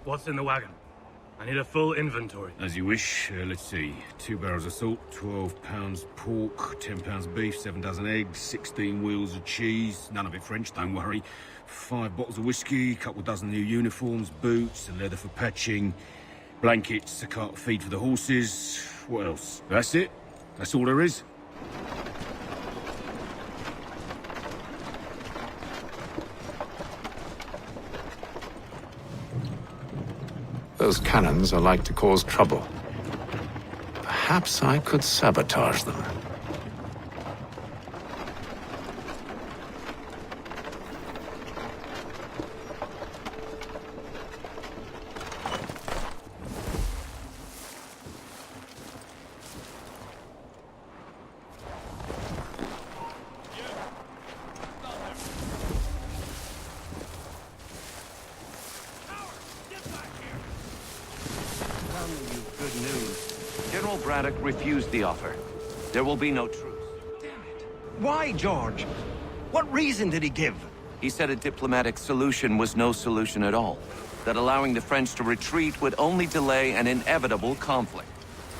What's in the wagon? I need a full inventory. As you wish. Let's see. 2 barrels of salt, 12 pounds pork, 10 pounds beef, 7 dozen eggs, 16 wheels of cheese. None of it French, don't worry. 5 bottles of whiskey, couple dozen new uniforms, boots, and leather for patching, blankets, a cart of feed for the horses. What else? That's it? That's all there is? Those cannons are like to cause trouble. Perhaps I could sabotage them. Good news. General Braddock refused the offer. There will be no truce. Why, George? What reason did he give? He said a diplomatic solution was no solution at all. That allowing the French to retreat would only delay an inevitable conflict.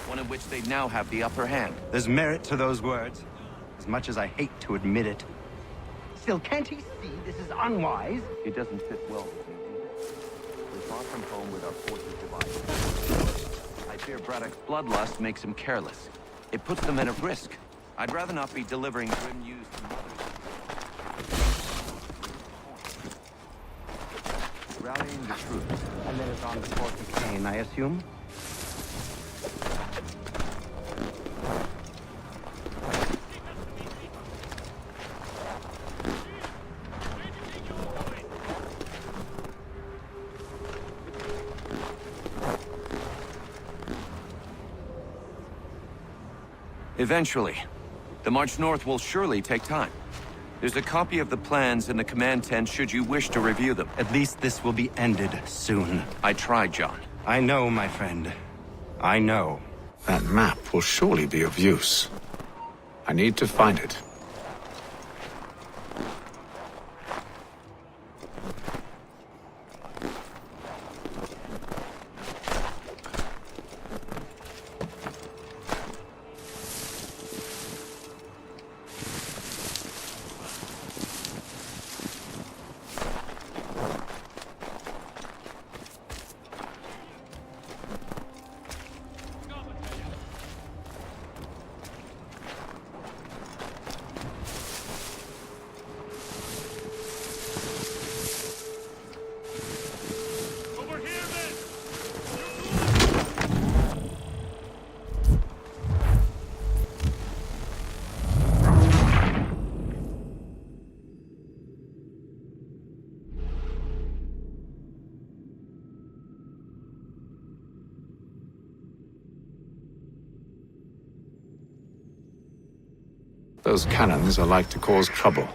One in which they now have the upper hand. There's merit to those words, as much as I hate to admit it. Still, can't he see this is unwise? It doesn't fit well with me either. We're far from home with our forces divided. I fear Braddock's bloodlust makes him careless. It puts the men at risk. I'd rather not be delivering grim news to mothers. Rallying the troops. And then it's on to Fort Pitcairn, I assume? Eventually. The march north will surely take time. There's a copy of the plans in the command tent should you wish to review them. At least this will be ended soon. I tried, John. I know, my friend. I know. That map will surely be of use. I need to find it. Those cannons are like to cause trouble.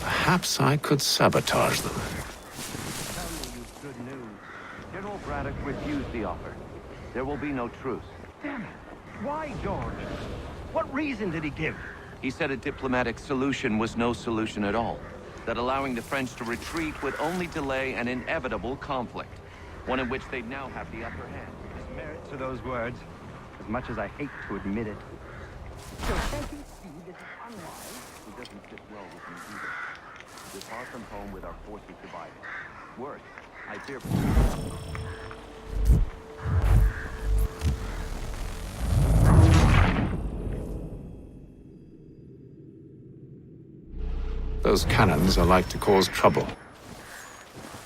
Perhaps I could sabotage them. Good news. General Braddock refused the offer. There will be no truce. Damn it. Why, George? What reason did he give? He said a diplomatic solution was no solution at all. That allowing the French to retreat would only delay an inevitable conflict. One in which they'd now have the upper hand. There's merit to those words, as much as I hate to admit it. So can't you see this is unwise? It doesn't fit well with me either. We're far from home with our forces divided. Worse, I fear... Those cannons are like to cause trouble.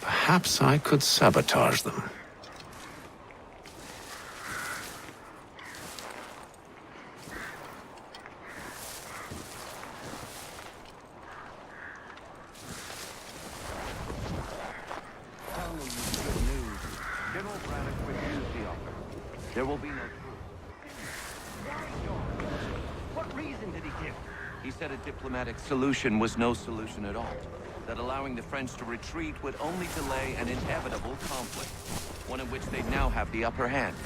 Perhaps I could sabotage them. There will be no truce. What reason did he give? He said a diplomatic solution was no solution at all. That allowing the French to retreat would only delay an inevitable conflict, one in which they now have the upper hand.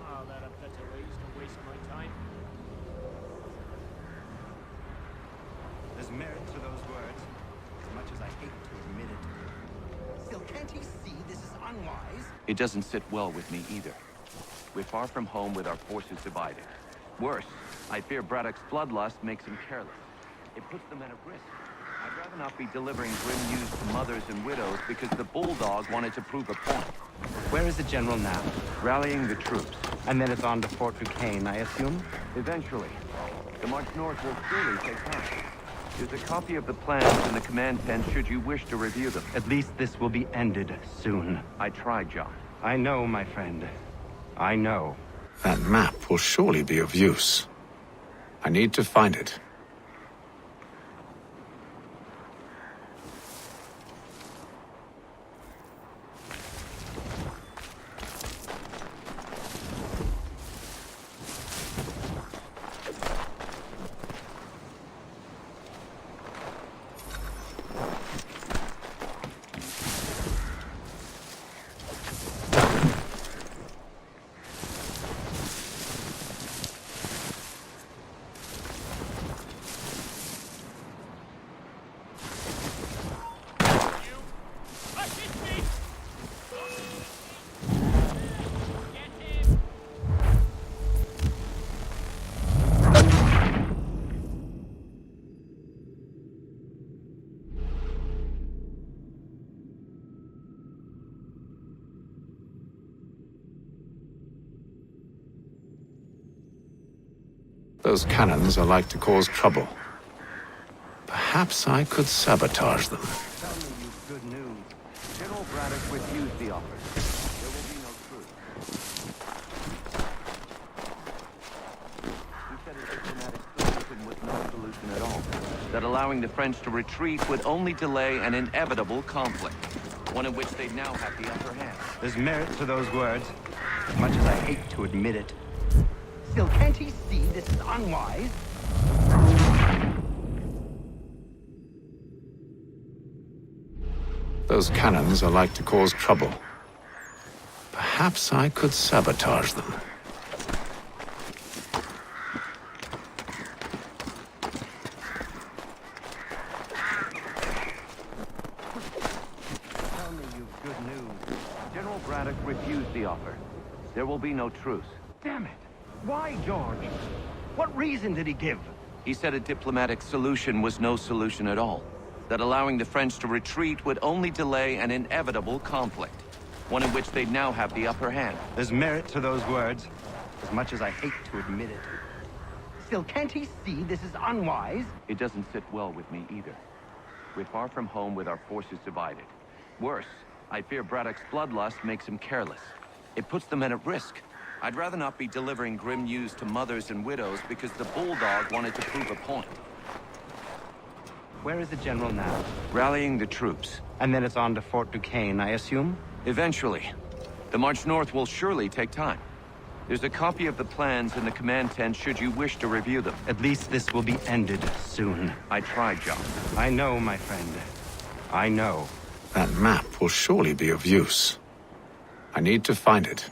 Oh, there are better ways to waste my time. There's merit to those words, as much as I hate to admit it. Still, can't he see this is unwise? It doesn't sit well with me either. We're far from home with our forces divided. Worse, I fear Braddock's bloodlust makes him careless. It puts the men at risk. I'd rather not be delivering grim news to mothers and widows because the Bulldog wanted to prove a point. Where is the general now? Rallying the troops. And then it's on to Fort Duquesne, I assume? Eventually. The march north will surely take time. There's a copy of the plans in the command tent should you wish to review them. At least this will be ended soon. I tried, John. I know, my friend. I know. That map will surely be of use. I need to find it. Those cannons are like to cause trouble. Perhaps I could sabotage them. Tell me you've good news. General Braddock refused the offer. There will be no truce. He said a diplomatic solution was no solution at all. That allowing the French to retreat would only delay an inevitable conflict, one in which they now have the upper hand. There's merit to those words, as much as I hate to admit it. Still, can't he see this is unwise? Those cannons are like to cause trouble. Perhaps I could sabotage them. Tell me you've good news. General Braddock refused the offer. There will be no truce. Damn it! Why, George? What reason did he give? He said a diplomatic solution was no solution at all. That allowing the French to retreat would only delay an inevitable conflict, one in which they'd now have the upper hand. There's merit to those words, as much as I hate to admit it. Still, can't he see this is unwise? It doesn't sit well with me either. We're far from home with our forces divided. Worse, I fear Braddock's bloodlust makes him careless. It puts the men at risk. I'd rather not be delivering grim news to mothers and widows because the Bulldog wanted to prove a point. Where is the general now? Rallying the troops. And then it's on to Fort Duquesne, I assume? Eventually. The march north will surely take time. There's a copy of the plans in the command tent should you wish to review them. At least this will be ended soon. I tried, John. I know, my friend. I know. That map will surely be of use. I need to find it.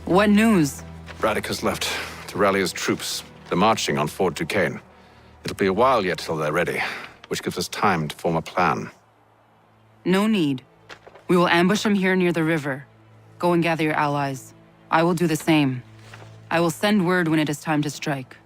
What news? Braddock has left to rally his troops. They're marching on Fort Duquesne. It'll be a while yet till they're ready, which gives us time to form a plan. No need. We will ambush them here near the river. Go and gather your allies. I will do the same. I will send word when it is time to strike.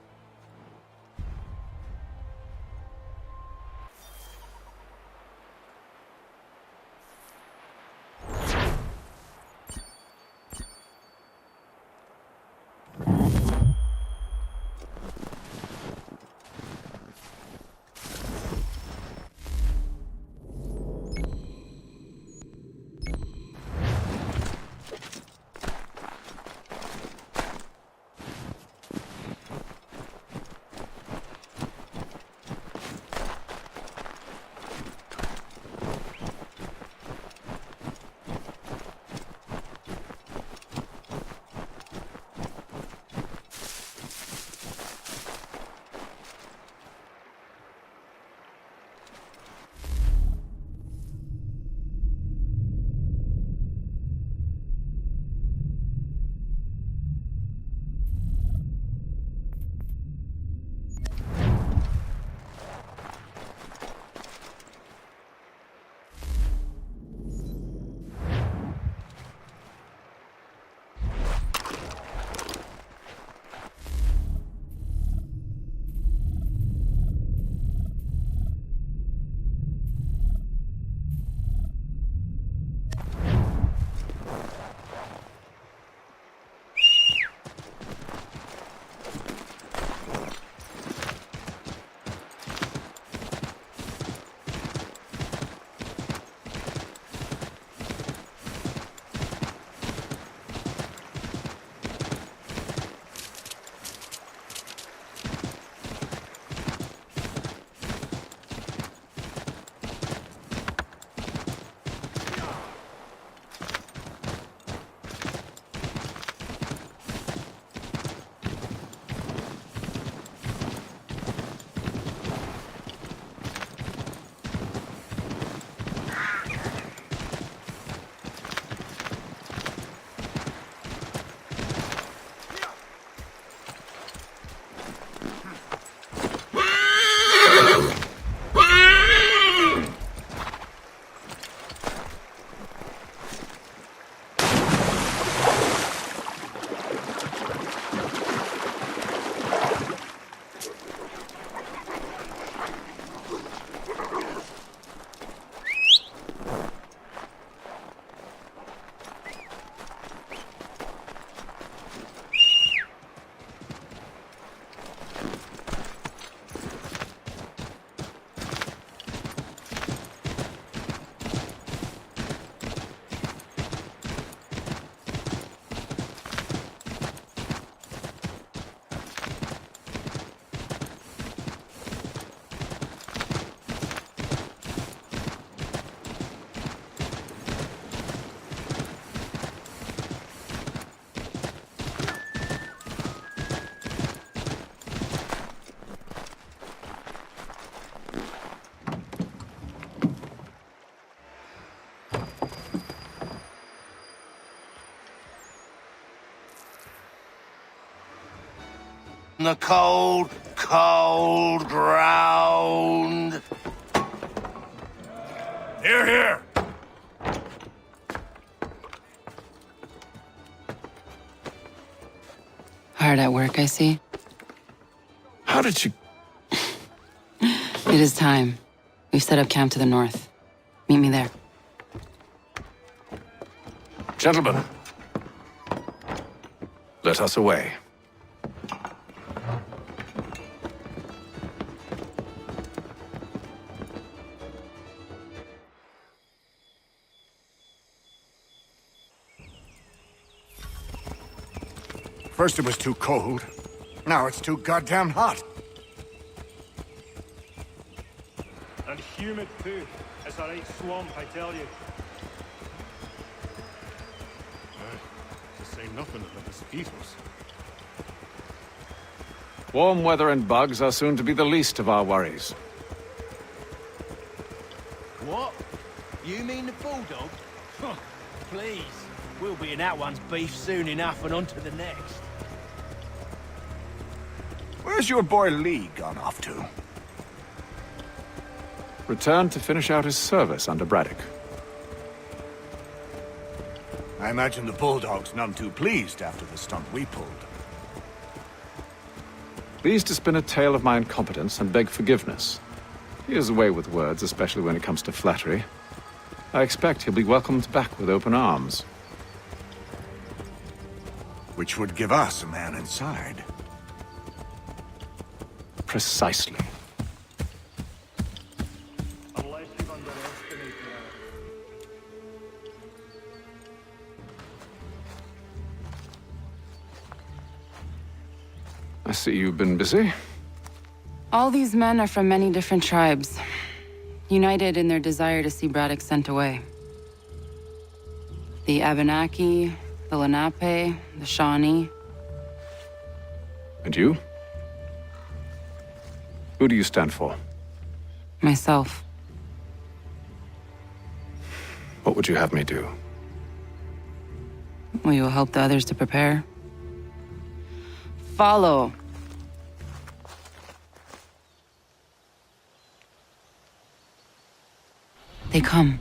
The cold, cold ground. Here, here. Hard at work, I see. How did you... It is time. We've set up camp to the north. Meet me there. Gentlemen, let us away. First it was too cold. Now it's too goddamn hot. And humid too. It's a right swamp, I tell you. To say nothing of the mosquitoes. Warm weather and bugs are soon to be the least of our worries. What? You mean the bulldog? Please. We'll be in that one's beef soon enough and on to the next. Where's your boy Lee gone off to? Returned to finish out his service under Braddock. I imagine the Bulldog's none too pleased after the stunt we pulled. Pleased to spin a tale of my incompetence and beg forgiveness. He has a way with words, especially when it comes to flattery. I expect he'll be welcomed back with open arms. Which would give us a man inside. Precisely. I see you've been busy. All these men are from many different tribes, united in their desire to see Braddock sent away. The Abenaki, the Lenape, the Shawnee. And you? Who do you stand for? Myself. What would you have me do? Will you help the others to prepare? Follow. They come.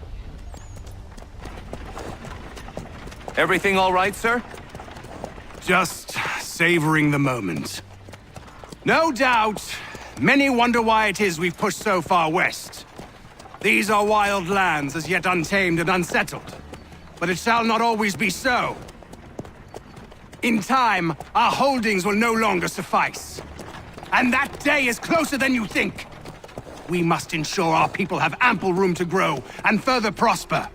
Everything all right, sir? Just savoring the moment. No doubt, many wonder why it is we've pushed so far west. These are wild lands as yet untamed and unsettled. But it shall not always be so. In time, our holdings will no longer suffice. And that day is closer than you think. We must ensure our people have ample room to grow and further prosper,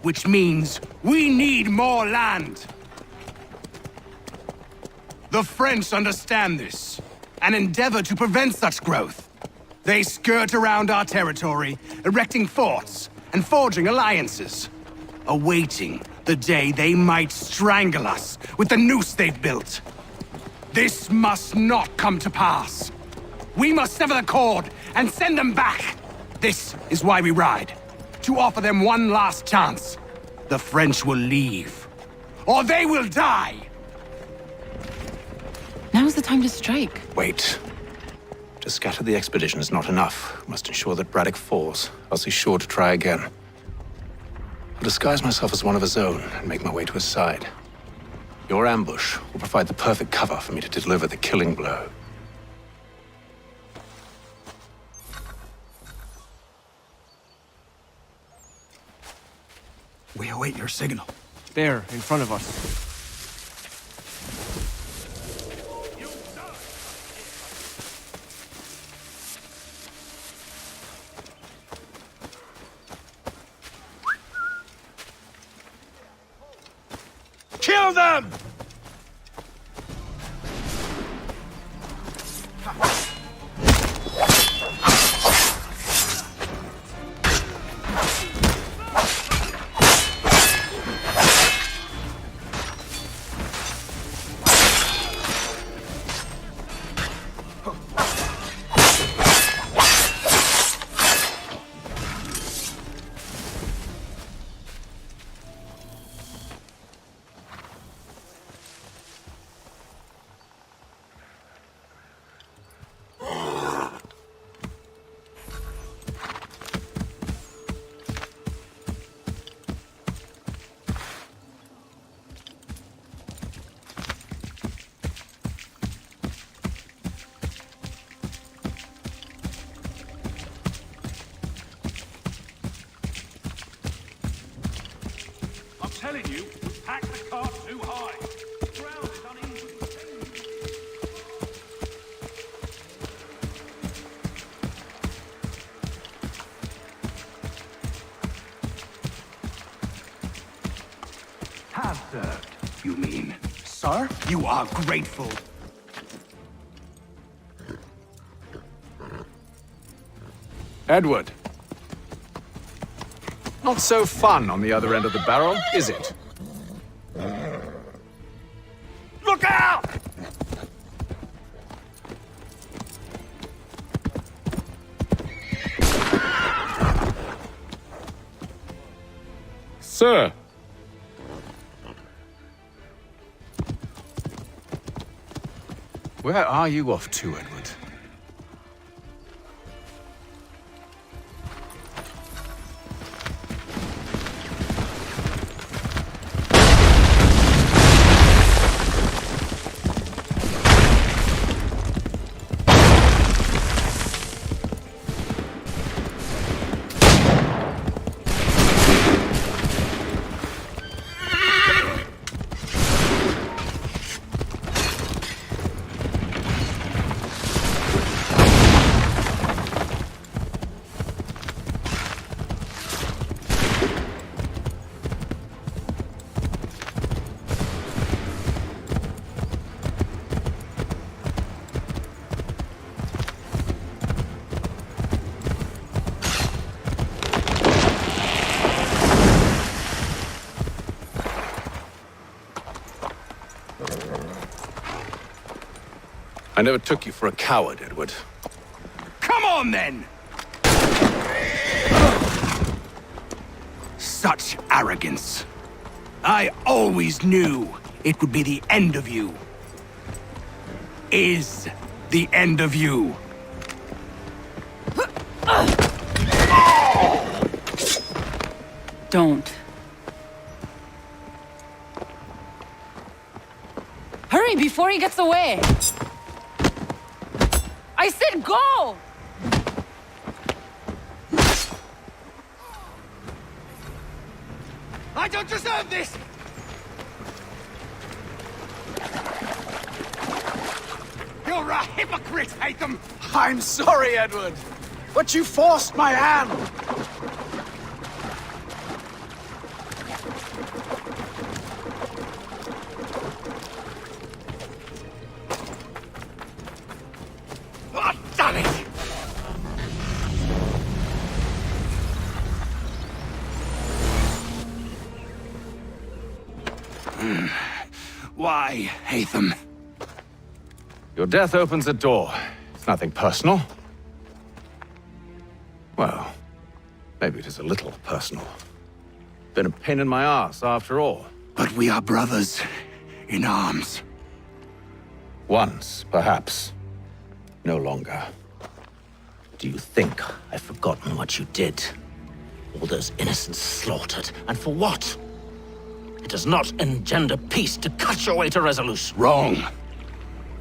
which means we need more land. The French understand this and endeavor to prevent such growth. They skirt around our territory, erecting forts and forging alliances, awaiting the day they might strangle us with the noose they've built. This must not come to pass. We must sever the cord and send them back. This is why we ride, to offer them one last chance. The French will leave, or they will die. Now's the time to strike. Wait. To scatter the expedition is not enough. We must ensure that Braddock falls, else he's sure to try again. I'll disguise myself as one of his own and make my way to his side. Your ambush will provide the perfect cover for me to deliver the killing blow. We await your signal. There, in front of us. Kill them! I'm telling you, we packed the cart too high. The ground is uneven. Have served, you mean? Sir, you are grateful. Edward. Not so fun on the other end of the barrel, is it? Look out! Sir, Where are you off to, Edward? I never took you for a coward, Edward. Come on, then! Such arrogance. I always knew it would be the end of you. Is the end of you. Don't. Hurry before he gets away! I said go! I don't deserve this! You're a hypocrite, Hatham! I'm sorry, Edward, but you forced my hand! Oh, damn it! Why, Hatham? Your death opens a door. It's nothing personal. Well, maybe it is a little personal. Been a pain in my ass, after all. But we are brothers in arms. Once, perhaps. No longer. Do you think I've forgotten what you did? All those innocents slaughtered, and for what? It does not engender peace to cut your way to resolution. Wrong.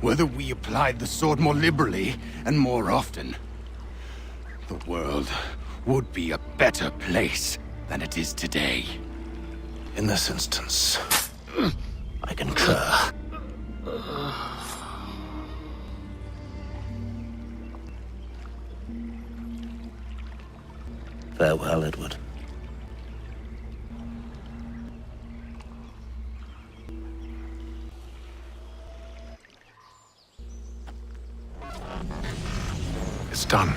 Whether we applied the sword more liberally and more often, the world would be a better place than it is today. In this instance, I concur. Farewell, Edward. It's done.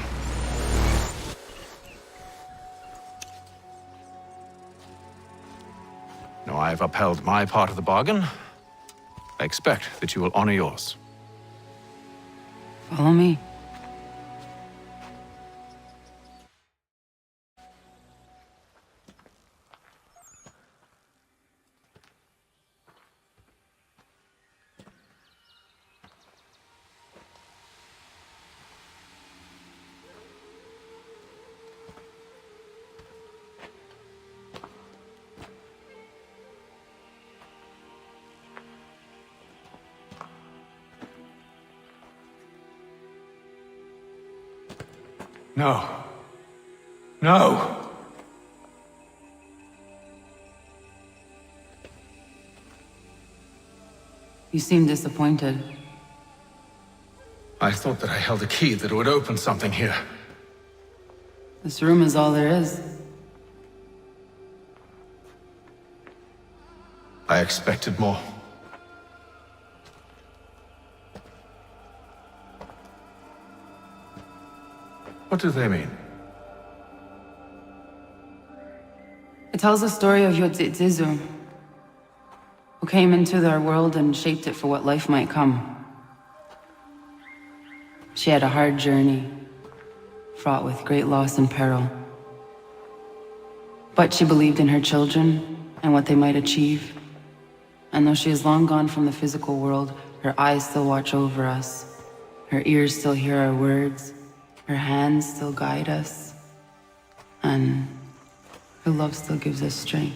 Now I have upheld my part of the bargain. I expect that you will honor yours. Follow me. No. No! You seem disappointed. I thought that I held a key that would open something here. This room is all there is. I expected more. What do they mean? It tells the story of Yotzitzizu, who came into their world and shaped it for what life might come. She had a hard journey, fraught with great loss and peril. But she believed in her children and what they might achieve. And though she is long gone from the physical world, Her eyes still watch over us. Her ears still hear our words. Her hands still guide us. And her love still gives us strength.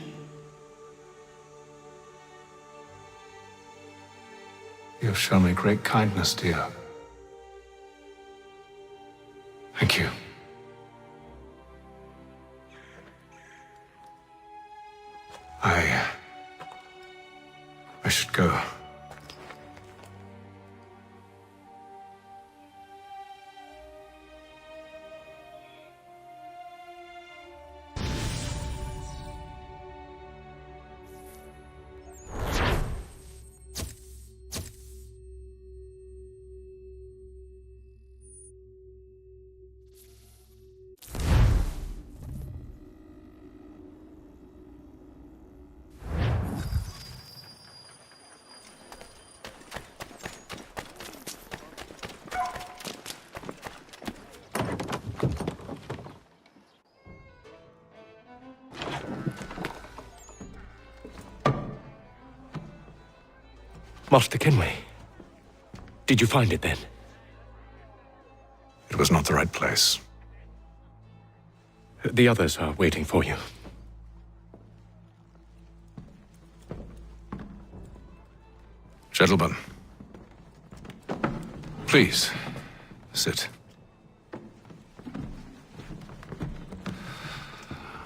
You have shown me great kindness, dear. Thank you. I should go. Master Kenway, did you find it then? It was not the right place. The others are waiting for you. Gentlemen, please, sit.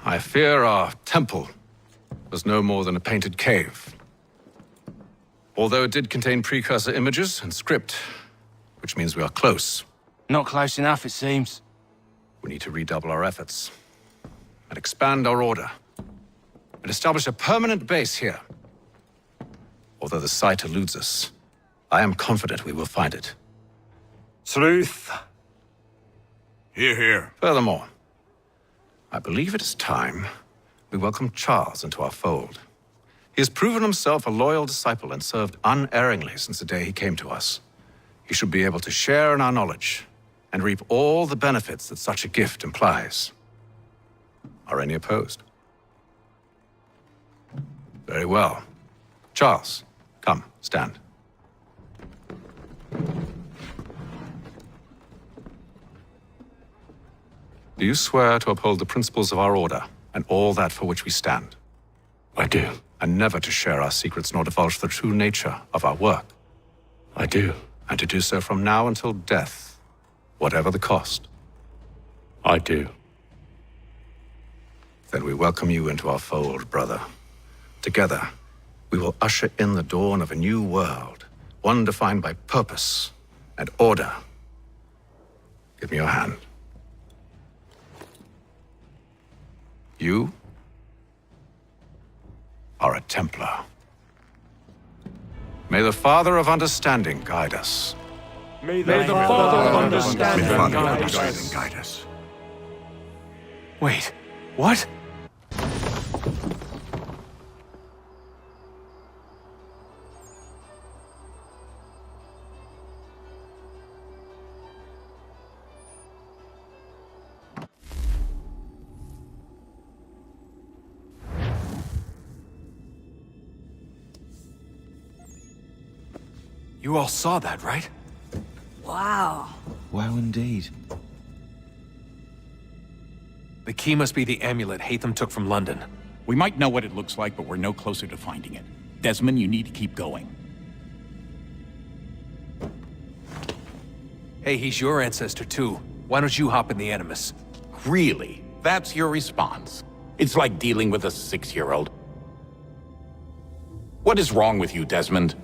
I fear our temple was no more than a painted cave. Although it did contain precursor images and script, which means we are close. Not close enough, it seems. We need to redouble our efforts and expand our order and establish a permanent base here. Although the site eludes us, I am confident we will find it. Truth. Hear, hear. Furthermore, I believe it is time we welcome Charles into our fold. He has proven himself a loyal disciple and served unerringly since the day he came to us. He should be able to share in our knowledge and reap all the benefits that such a gift implies. Are any opposed? Very well. Charles, come, stand. Do you swear to uphold the principles of our order and all that for which we stand? I do. And never to share our secrets nor divulge the true nature of our work? I do. And to do so from now until death, whatever the cost? I do. Then we welcome you into our fold, brother. Together, we will usher in the dawn of a new world, one defined by purpose and order. Give me your hand. You are a Templar. May the Father of Understanding guide us. May the Father of Understanding guide us. Wait, what? You all saw that, right? Wow. Wow, indeed. The key must be the amulet Hatham took from London. We might know what it looks like, but we're no closer to finding it. Desmond, you need to keep going. Hey, he's your ancestor too. Why don't you hop in the Animus? Really? That's your response? It's like dealing with a 6-year-old. What is wrong with you, Desmond?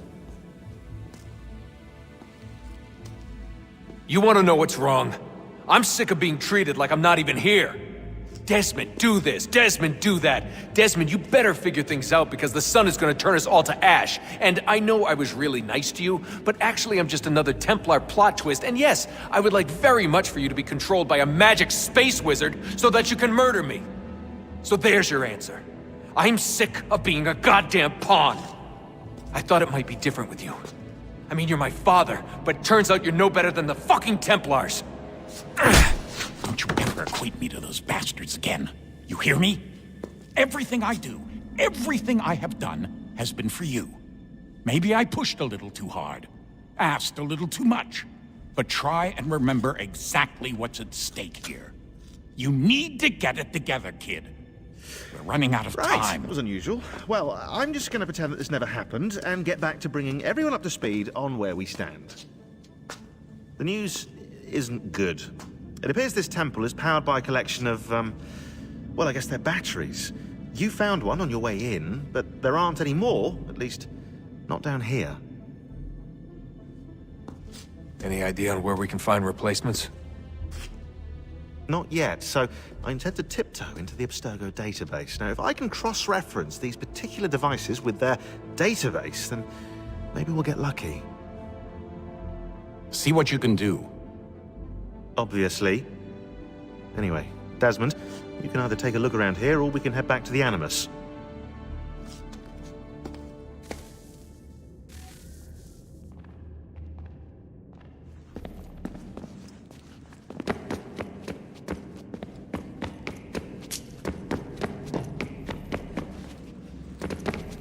You want to know what's wrong? I'm sick of being treated like I'm not even here. Desmond, do this. Desmond, do that. Desmond, you better figure things out because the sun is going to turn us all to ash. And I know I was really nice to you, but actually I'm just another Templar plot twist. And yes, I would like very much for you to be controlled by a magic space wizard so that you can murder me. So there's your answer. I'm sick of being a goddamn pawn. I thought it might be different with you. I mean, you're my father, but turns out you're no better than the fucking Templars. Don't you ever equate me to those bastards again. You hear me? Everything I do, everything I have done, has been for you. Maybe I pushed a little too hard, asked a little too much. But try and remember exactly what's at stake here. You need to get it together, kid. We're running out of time. That was unusual. Well, I'm just going to pretend that this never happened and get back to bringing everyone up to speed on where we stand. The news isn't good. It appears this temple is powered by a collection of, well, I guess they're batteries. You found one on your way in, but there aren't any more, at least not down here. Any idea on where we can find replacements? Not yet, so I intend to tiptoe into the Abstergo database. Now, if I can cross-reference these particular devices with their database, then maybe we'll get lucky. See what you can do. Obviously. Anyway, Desmond, you can either take a look around here or we can head back to the Animus.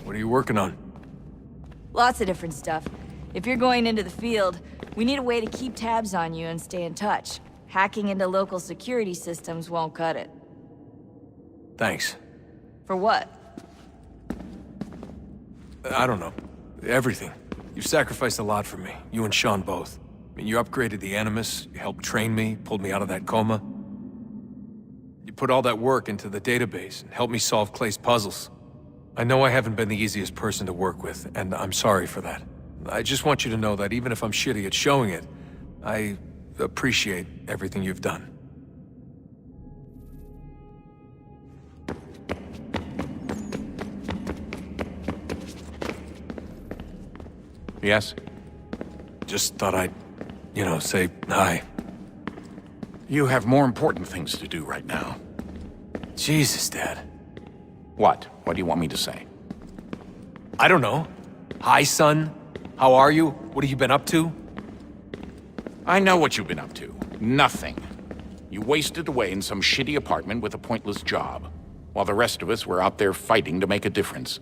What are you working on? Lots of different stuff. If you're going into the field, we need a way to keep tabs on you and stay in touch. Hacking into local security systems won't cut it. Thanks. For what? I don't know. Everything. You've sacrificed a lot for me. You and Sean both. I mean, you upgraded the Animus, you helped train me, pulled me out of that coma. You put all that work into the database and helped me solve Clay's puzzles. I know I haven't been the easiest person to work with, and I'm sorry for that. I just want you to know that even if I'm shitty at showing it, I appreciate everything you've done. Yes? Just thought I'd, say hi. You have more important things to do right now. Jesus, Dad. What? What do you want me to say? I don't know. Hi, son. How are you? What have you been up to? I know what you've been up to. Nothing. You wasted away in some shitty apartment with a pointless job, while the rest of us were out there fighting to make a difference.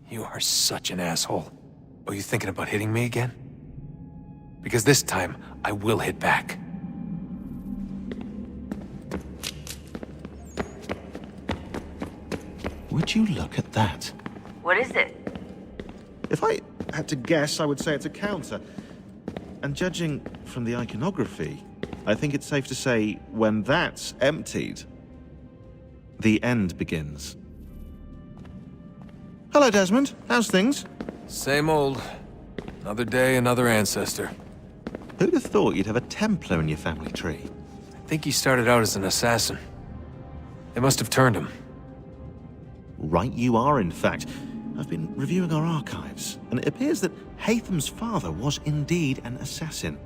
You are such an asshole. Are you thinking about hitting me again? Because this time, I will hit back. Would you look at that? What is it? If I had to guess, I would say it's a counter. And judging from the iconography, I think it's safe to say when that's emptied, the end begins. Hello, Desmond. How's things? Same old. Another day, another ancestor. Who'd have thought you'd have a Templar in your family tree? I think he started out as an assassin. They must have turned him. Right you are, in fact. I've been reviewing our archives, and it appears that Haytham's father was indeed an assassin.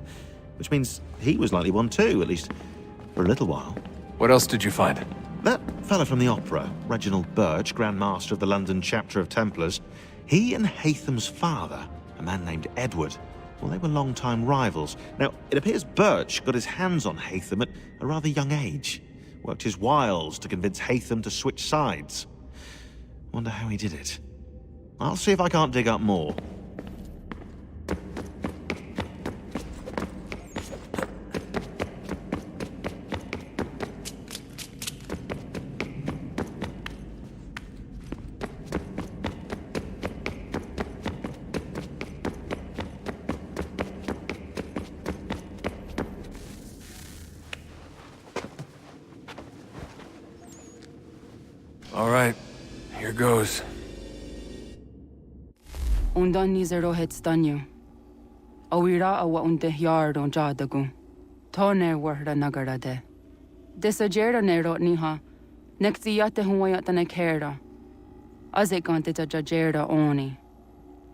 Which means he was likely one too, at least for a little while. What else did you find? That fella from the opera, Reginald Birch, Grand Master of the London chapter of Templars, he and Haytham's father, a man named Edward, well, they were long-time rivals. Now, it appears Birch got his hands on Haytham at a rather young age. Worked his wiles to convince Haytham to switch sides. Wonder how he did it. I'll see if I can't dig up more. All right, here goes. Undan nizero het stanyu. Awira awa unde yard on jadagu. Tone warda nagarade. Desajera nero niha. Nektiyate huwayata nekera. Azekante jajera oni.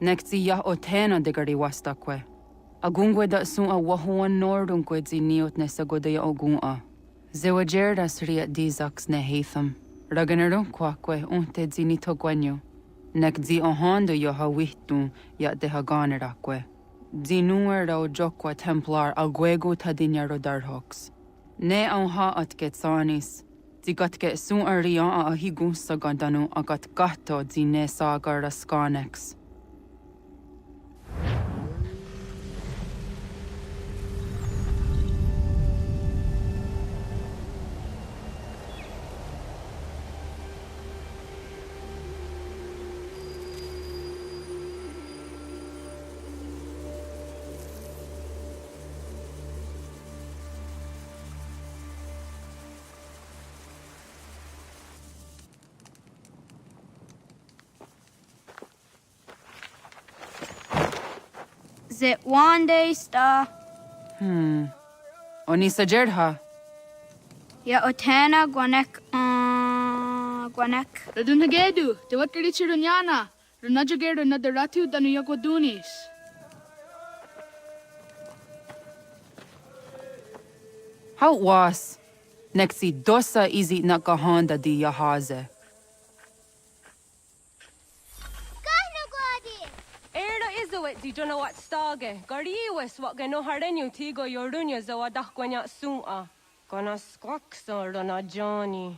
Nektiya otena degari wastakwe. Agungwe da sun a wahuan nordunkwe ziniot nesagodaya ogun'a. Zewajerda sriat dizaks ne Haytham. Raganarun kwakwe unte zinito gwenyo. Nek zi ohando yo hawihtun ya de haganerakwe. Zinuer o jokwa Templar agwego tadinya darhox. Ne ha atket sanis. Zigatke sun arian a higun sagandanu agat gato zine sagar skanex. Zit one day star. Oni sajerha. Ya otena gwanek gwanek. Radunhagedu, te wakarichirunyana. Runajageru nadaratu danu yakwadunis. How was? Nexi dosa izi nakahonda di yahaze. Erda izuit di jona wat stage. Gariwis wat gano harenyu tigo yorunya zawadah gwanya suma. Gana squaxa rana Johnny.